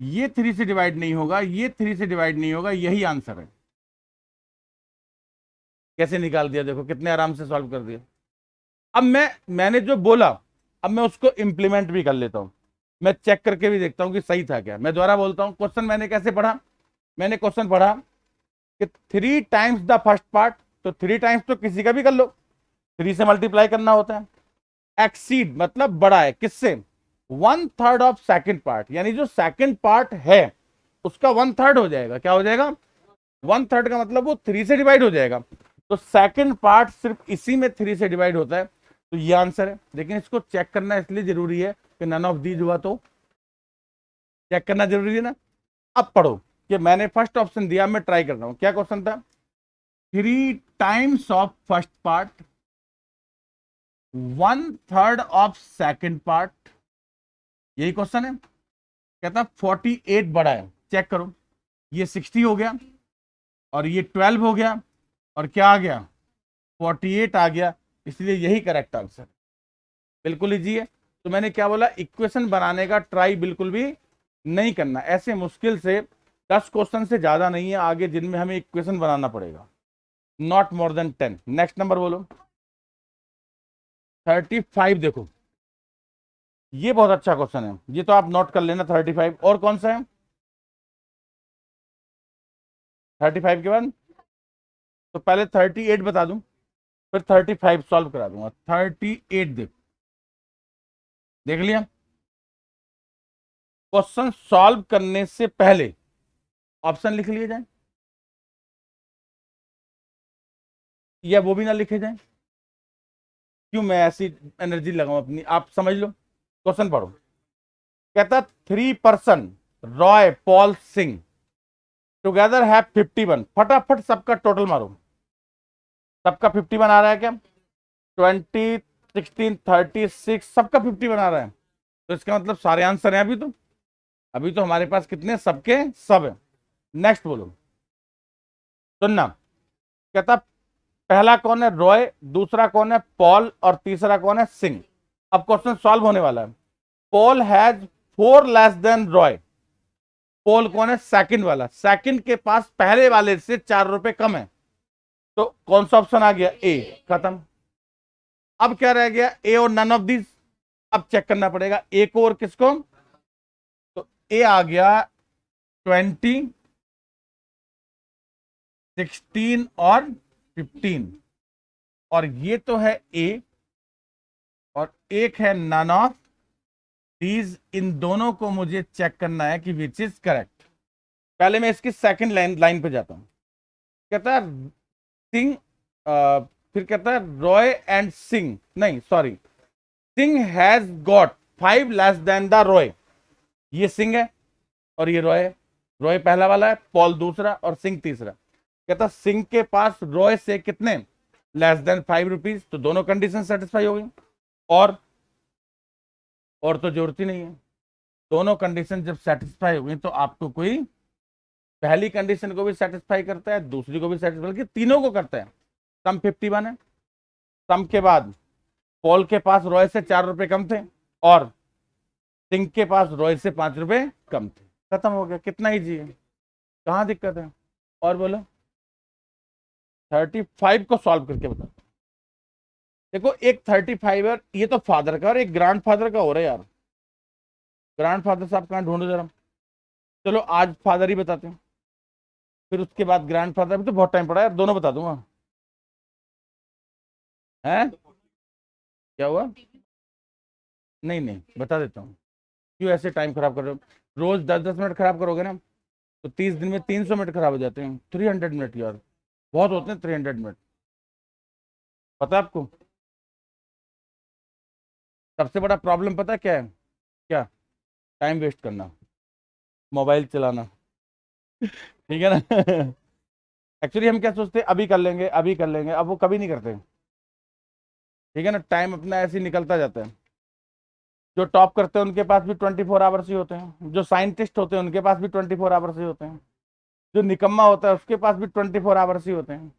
ये 3 से डिवाइड नहीं होगा, ये 3 से डिवाइड नहीं होगा, यही आंसर है। कैसे निकाल दिया देखो, कितने आराम से सॉल्व कर दिया। अब मैंने जो बोला, अब मैं उसको इंप्लीमेंट भी कर लेता हूं, मैं चेक करके भी देखता हूं कि सही था क्या। मैं दोबारा बोलता हूं, क्वेश्चन मैंने कैसे पढ़ा? मैंने क्वेश्चन पढ़ा कि 3 टाइम्स द फर्स्ट पार्ट, तो 3 टाइम्स तो किसी का भी कर लो, 3 से मल्टीप्लाई करना होता है। एक्सीड मतलब बड़ा है, किससे? 1/3 ऑफ सेकेंड पार्ट, यानी जो सेकेंड पार्ट है उसका 1/3 हो जाएगा। क्या हो जाएगा? 1/3 का मतलब वो 3 से डिवाइड हो जाएगा। तो सेकेंड पार्ट सिर्फ इसी में 3 से डिवाइड होता है, तो ये आंसर है। लेकिन इसको चेक करना इसलिए जरूरी है कि नन ऑफ दीज हुआ, तो चेक करना जरूरी है ना। अब पढ़ो कि मैंने फर्स्ट ऑप्शन दिया, मैं ट्राई कर रहा हूं। क्या क्वेश्चन था? 3 times of first part, 1/3 of second part, यही क्वेश्चन है। कहता 48 बड़ा है, चेक करो, ये 60 हो गया और ये 12 हो गया और क्या आ गया? 48 आ गया, इसलिए यही करेक्ट आंसर। बिल्कुल इजी है। तो मैंने क्या बोला? इक्वेशन बनाने का ट्राई बिल्कुल भी नहीं करना। ऐसे मुश्किल से 10 क्वेश्चन से ज्यादा नहीं है आगे जिनमें हमें इक्वेशन बनाना पड़ेगा, not more than 10। Next number बोलो 35। देखो, ये बहुत अच्छा क्वेश्चन है, ये तो आप नोट कर लेना। 35 और कौन सा है? 35 के बाद तो पहले 38 बता दूं, फिर 35 सॉल्व करा दूंगा। 38 देख लिया। क्वेश्चन सॉल्व करने से पहले ऑप्शन लिख लिए जाए या वो भी ना लिखे जाए? क्यों मैं ऐसी एनर्जी लगाऊं अपनी? आप समझ लो, क्वेश्चन पढ़ो। कहता 3 person Roy Paul Singh together have 51। फटाफट सबका टोटल मारो। सबका 51 आ रहा है क्या? 20, 16, 36 सबका 50 बना रहा है, तो इसका मतलब सारे आंसर हैं। अभी तो हमारे पास कितने? सबके सब है। नेक्स्ट बोलो, सुनना। कहता पहला कौन है? रॉय, दूसरा कौन है? पॉल, और तीसरा कौन है? सिंह। अब क्वेश्चन सॉल्व होने वाला है। Paul has 4 less than Roy. Paul कौन है? सेकंड वाला। सेकंड के पास पहले वाले से 4 रुपए कम है, तो कौन सा ऑप्शन आ गया? ए। खत्म। अब क्या रह गया? ए और नन ऑफ दिस। अब चेक करना पड़ेगा ए को और किसको। तो ए आ गया 20, 16 और 15, और ये तो है ए, और एक है नन ऑफ दीज। इन दोनों को मुझे चेक करना है कि विच इज करेक्ट। पहले मैं इसकी सेकंड लाइन पे जाता हूं। कहता है सिंह, फिर कहता है रॉय एंड सिंह, नहीं sorry, Singh has got 5 less than the Roy. ये सिंह है और ये रॉय है, रॉय पहला वाला है, पॉल दूसरा और सिंह तीसरा। कहता सिंह के पास रॉय से कितने लेस देन 5 रुपीज, तो दोनों कंडीशन सेटिस्फाई हो गई। और तो जरूरत ही नहीं है। दोनों कंडीशन जब सेटिस्फाई हो गई तो आपको कोई पहली कंडीशन को भी सेटिस्फाई करता है, दूसरी को भी सेटिस्फाई, बल्कि तीनों को करता है। सम 51 है। सम के बाद पॉल के पास रॉय से 4 रुपए कम थे और सिंह के पास रॉय से 5 रुपए कम थे। खत्म हो गया। कितना ईजी है, कहाँ दिक्कत है। और बोलो 35 को सॉल्व करके बताओ। देखो एक 35 है, ये तो फादर का और एक ग्रैंड फादर का हो रहा है यार। ग्रैंड फादर साहब कहाँ ढूंढो जरा। चलो आज फादर ही बताते हैं, फिर उसके बाद ग्रैंड फादर। अभी तो बहुत टाइम पड़ा है, दोनों बता दूंगा। है क्या हुआ? नहीं नहीं, बता देता हूँ। क्यों ऐसे टाइम खराब कर रहे हो? रोज 10-10 मिनट खराब करोगे ना तो 30 दिन में 300 मिनट खराब हो जाते हैं। 300 मिनट यार, बहुत होते हैं 300 मिनट। पता है आपको सबसे बड़ा प्रॉब्लम पता है क्या है? क्या? टाइम वेस्ट करना, मोबाइल चलाना। ठीक है ना। एक्चुअली हम क्या सोचते हैं, अभी कर लेंगे अभी कर लेंगे, अब वो कभी नहीं करते। ठीक है ना, टाइम अपना ऐसे ही निकलता जाता है। जो टॉप करते हैं उनके पास भी 24 आवर्स ही होते हैं, जो साइंटिस्ट होते हैं उनके पास भी 24 आवर्स ही होते हैं, जो निकम्मा होता है उसके पास भी 24 आवर्स ही होते हैं।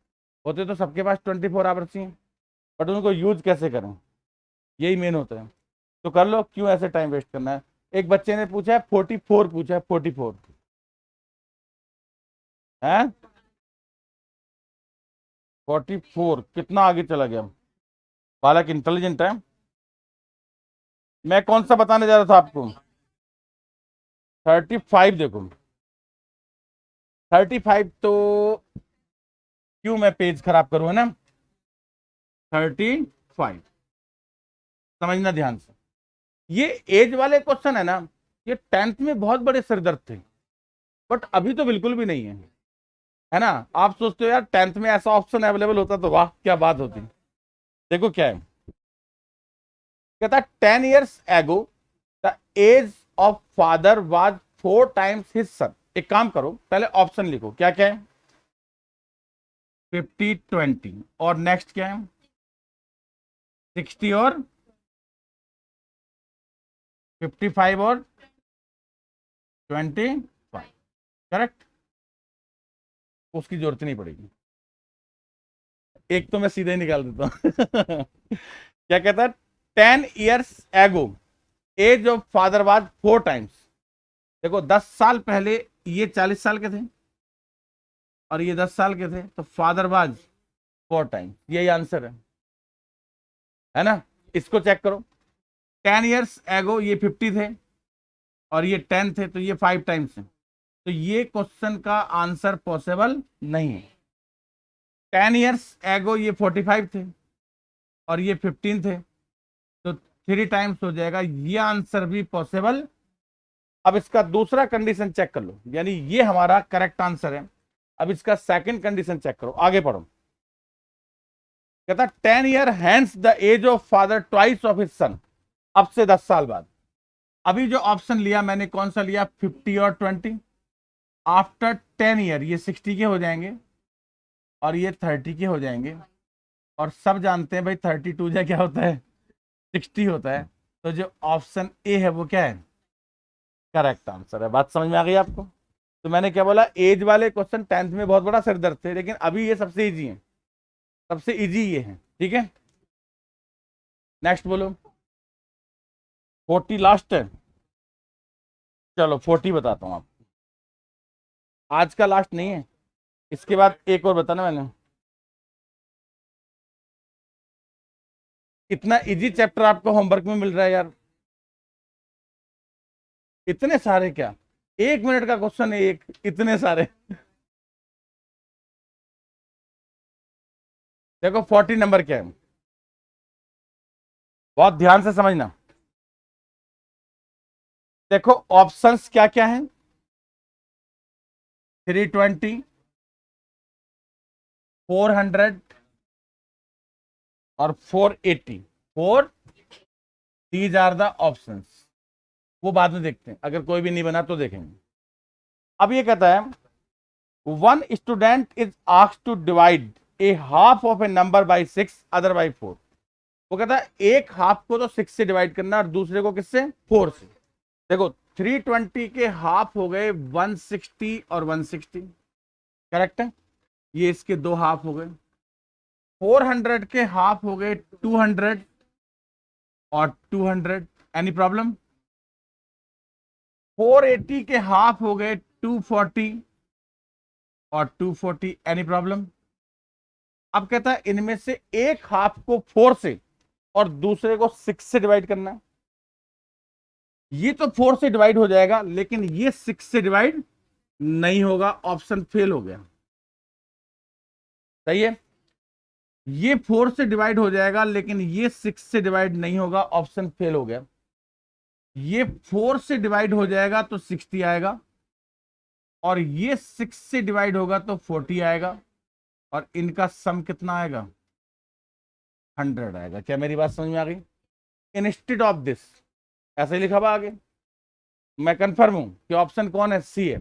होते तो सबके पास 24 आवर्स ही हैं, बट उनको यूज कैसे करें, यही मेन होता है। तो कर लो, क्यों ऐसे टाइम वेस्ट करना है। एक बच्चे ने पूछा है 44, पूछा है 44 है। 44 कितना आगे चला गया। बालक इंटेलिजेंट है। मैं कौन सा बताने जा रहा था आपको? 35 देखो। 35 तो क्यों मैं पेज खराब करूँ, है ना। 35 समझना ध्यान से। ये एज वाले क्वेश्चन है ना, ये 10th में बहुत बड़े सिरदर्द थे, बट अभी तो बिल्कुल भी नहीं है। है ना। आप सोचते हो यार 10th में ऐसा ऑप्शन अवेलेबल होता तो वाह क्या बात होती। देखो क्या है, कहता 10 years ago the age of father was 4 times his son. एक काम करो, पहले ऑप्शन लिखो क्या क्या है। 50-20 और नेक्स्ट क्या है? 60 और 55 और 25। करेक्ट। उसकी जरूरत नहीं पड़ेगी। एक तो मैं सीधे ही निकाल देता हूं। क्या कहता है? 10 years ago age of father was 4 times। देखो 10 साल पहले ये 40 साल के थे और ये 10 साल के थे, तो फादर वाज 4 times, यही आंसर है ना। इसको चेक करो। 10 years एगो ये 50 थे और ये 10 थे, तो ये 5 times है। तो ये क्वेश्चन का आंसर पॉसिबल नहीं है। 10 years एगो ये 45 थे और ये 15 थे, तो 3 times हो जाएगा। ये आंसर भी पॉसिबल। अब इसका दूसरा कंडीशन चेक कर लो, यानी ये हमारा करेक्ट आंसर है। अब इसका सेकंड कंडीशन चेक करो, आगे पढ़ो। कहता 10 year hence the age of father twice of his son. अब से 10 साल बाद। अभी जो ऑप्शन लिया मैंने, कौन सा लिया? 50 और 20। आफ्टर 10 year ये 60 के हो जाएंगे और ये 30 के हो जाएंगे। और सब जानते हैं भाई 32 जा क्या होता है? 60 होता है। तो जो ऑप्शन ए है वो क्या है? करेक्ट आंसर है। बात समझ में आ गई आपको? तो मैंने क्या बोला, एज वाले क्वेश्चन 10th में बहुत बड़ा सिरदर्द थे, लेकिन अभी ये सबसे इजी है। सबसे इजी ये है। ठीक है, नेक्स्ट बोलो। 40 लास्ट है। चलो 40 बताता हूँ आपको। आज का लास्ट नहीं है, इसके बाद एक और बताना मैंने। इतना इजी चैप्टर आपको होमवर्क में मिल रहा है यार। इतने सारे क्या, 1 मिनट का क्वेश्चन है एक, इतने सारे। देखो 40 नंबर क्या है, बहुत ध्यान से समझना। देखो ऑप्शंस क्या क्या है। 320, 400 और 480। Four, these are the options. वो बाद में देखते हैं, अगर कोई भी नहीं बना तो देखेंगे। अब ये कहता है one student is asked to divide a half of a number by 6 other by 4। वो कहता है एक हाफ को तो 6 से डिवाइड करना और दूसरे को किससे, 4 से। देखो 320 के हाफ हो गए 160 और 160, करेक्ट है, ये इसके दो हाफ हो गए। 400 के हाफ हो गए 200 और 200, एनी प्रॉब्लम। 480 के हाफ हो गए 240 और 240, एनी प्रॉब्लम। अब कहता है इनमें से एक हाफ को 4 से और दूसरे को 6 से डिवाइड करना है। ये तो 4 से डिवाइड हो जाएगा लेकिन ये 6 से डिवाइड नहीं होगा, ऑप्शन फेल हो गया। सही है, ये 4 से डिवाइड हो जाएगा लेकिन ये 6 से डिवाइड नहीं होगा, ऑप्शन फेल हो गया। ये 4 से डिवाइड हो जाएगा तो 60 आएगा और ये 6 से डिवाइड होगा तो 40 आएगा और इनका सम कितना आएगा, 100 आएगा। क्या मेरी बात समझ में आ गई? इंस्टेड ऑफ दिस ऐसे ही लिखा हुआ आगे। मैं कंफर्म हूं कि ऑप्शन कौन है, सी है,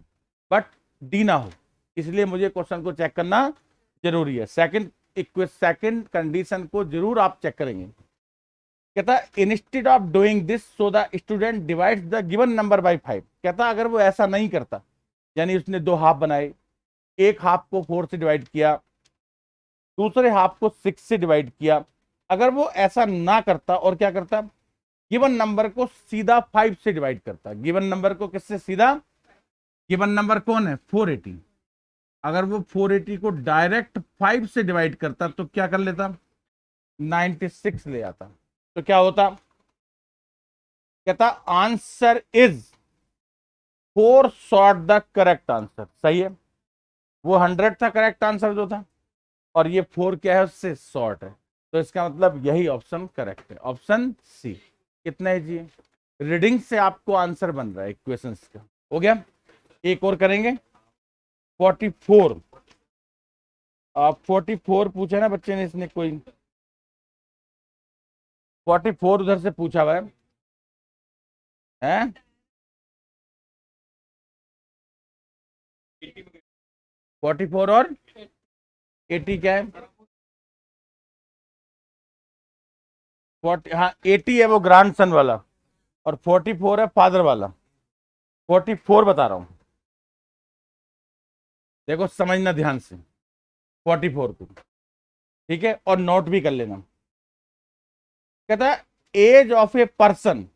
बट डी ना हो, इसलिए मुझे क्वेश्चन को चेक करना जरूरी है। सेकंड कंडीशन को जरूर आप चेक करेंगे। कहता instead of doing this so the student divides the given number by 5। कहता अगर वो ऐसा नहीं करता, यानी उसने दो हाफ बनाए, एक हाफ को 4 से डिवाइड किया, दूसरे हाफ को 6 से डिवाइड किया, अगर वो ऐसा ना करता और क्या करता, गिवन नंबर को सीधा 5 से डिवाइड करता। गिवन नंबर को किससे सीधा, गिवन नंबर कौन है 480, अगर वो 480 को डायरेक्ट 5 से डिवाइड करता तो क्या कर लेता, 96 ले आता। तो क्या होता, कहता answer is 4 short the correct answer. सही है, वो 100 था करेक्ट आंसर जो था और ये 4 क्या है, उससे शॉर्ट है। तो इसका मतलब यही ऑप्शन करेक्ट है, ऑप्शन सी। कितना है जी, रीडिंग से आपको आंसर बन रहा है इक्वेशंस का। हो गया, एक और करेंगे 44। आप 44 पूछा ना बच्चे ने, इसने कोई 44 उधर से पूछा हुआ है 44 और 80 क्या है, 40, हाँ 80 है वो ग्रैंड सन वाला और 44 है फादर वाला। 44 बता रहा हूं, देखो समझना ध्यान से 44 को, ठीक है, और नोट भी कर लेना। कहता है age of a person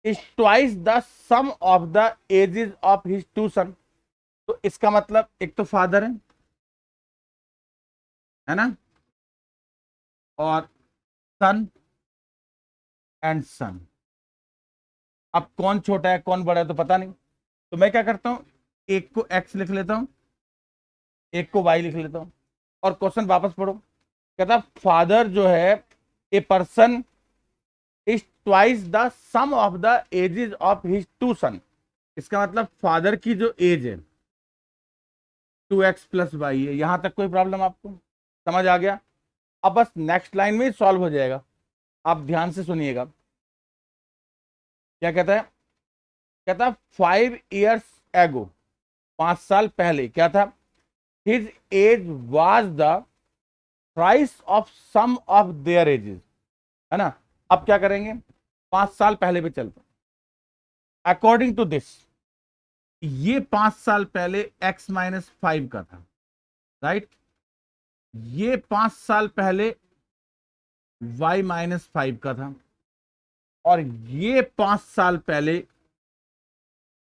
is twice the sum of the ages of his two son. तो इसका मतलब एक तो फादर है ना, और सन एंड सन। अब कौन छोटा है कौन बड़ा है तो पता नहीं, तो मैं क्या करता हूं, एक को एक्स लिख लेता हूं, एक को वाई लिख लेता हूं और क्वेश्चन वापस पढ़ो। कहता फादर जो है, a person is twice the sum of the ages of his two son. इसका मतलब फादर की जो एज है 2x प्लस वाई है। यहां तक कोई प्रॉब्लम आपको समझ आ गया? अब बस नेक्स्ट लाइन में सॉल्व हो जाएगा, आप ध्यान से सुनिएगा। क्या कहता है, कहता 5 years एगो, 5 साल पहले क्या था, his age was the price of sum of their ages, है ना। अब क्या करेंगे, 5 साल पहले पे चलते, अकॉर्डिंग टू दिस ये 5 साल पहले x माइनस 5 का था, राइट। ये 5 साल पहले y माइनस 5 का था और ये 5 साल पहले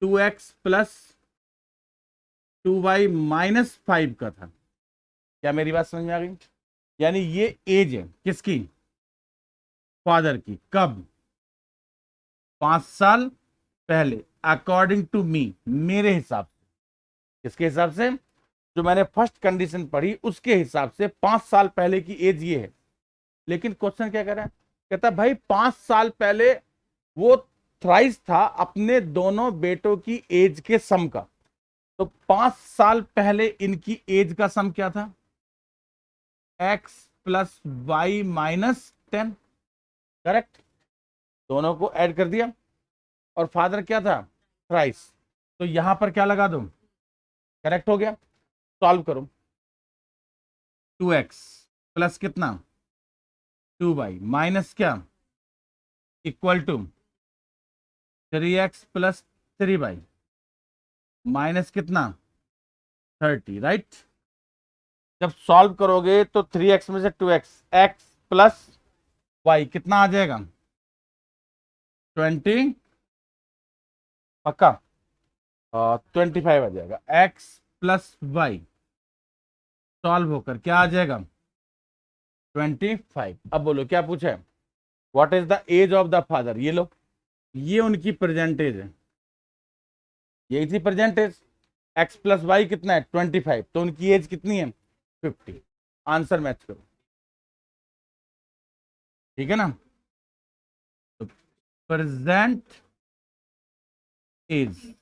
2x प्लस 2y माइनस 5 का था। क्या मेरी बात समझ में आ गई? यानी ये एज है किसकी, फादर की, कब, 5 साल पहले, अकॉर्डिंग टू मी, मेरे हिसाब से। किसके हिसाब से, जो मैंने फर्स्ट कंडीशन पढ़ी उसके हिसाब से 5 साल पहले की एज ये है। लेकिन क्वेश्चन क्या कर रहा है, कहता भाई 5 साल पहले वो थ्राइस था अपने दोनों बेटों की एज के सम का। तो 5 साल पहले इनकी एज का सम क्या था, x plus y minus 10, correct. दोनों को ऐड कर दिया और फादर क्या था, थ्राइस। तो यहां पर क्या लगा दूं, करेक्ट हो गया। सॉल्व करो। 2x प्लस कितना 2y माइनस क्या equal to 3x plus 3y minus कितना 30, राइट। जब सॉल्व करोगे तो 3x में से 2x x प्लस y कितना आ जाएगा 20, पक्का 25 आ जाएगा। x प्लस y सॉल्व होकर क्या आ जाएगा 25। अब बोलो क्या पूछा है, what is the age of the father. ये लो, ये उनकी प्रेजेंट एज है, यही थी present age. x plus y कितना है 25, तो उनकी एज कितनी है 50। आंसर मैच करो, ठीक है ना। तो प्रेजेंट एज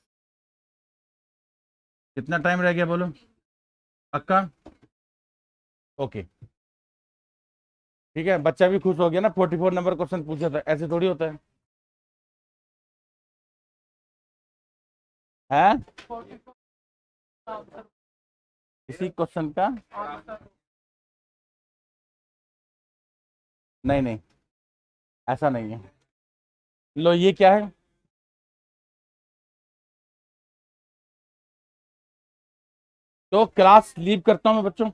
कितना टाइम रह गया बोलो, पक्का ओके, ठीक है। बच्चा भी खुश हो गया ना, 44 नंबर क्वेश्चन पूछा था, ऐसे थोड़ी होता है। हैं इसी क्वेश्चन का नहीं नहीं, ऐसा नहीं है। लो ये क्या है, तो क्लास लीव करता हूं मैं बच्चों।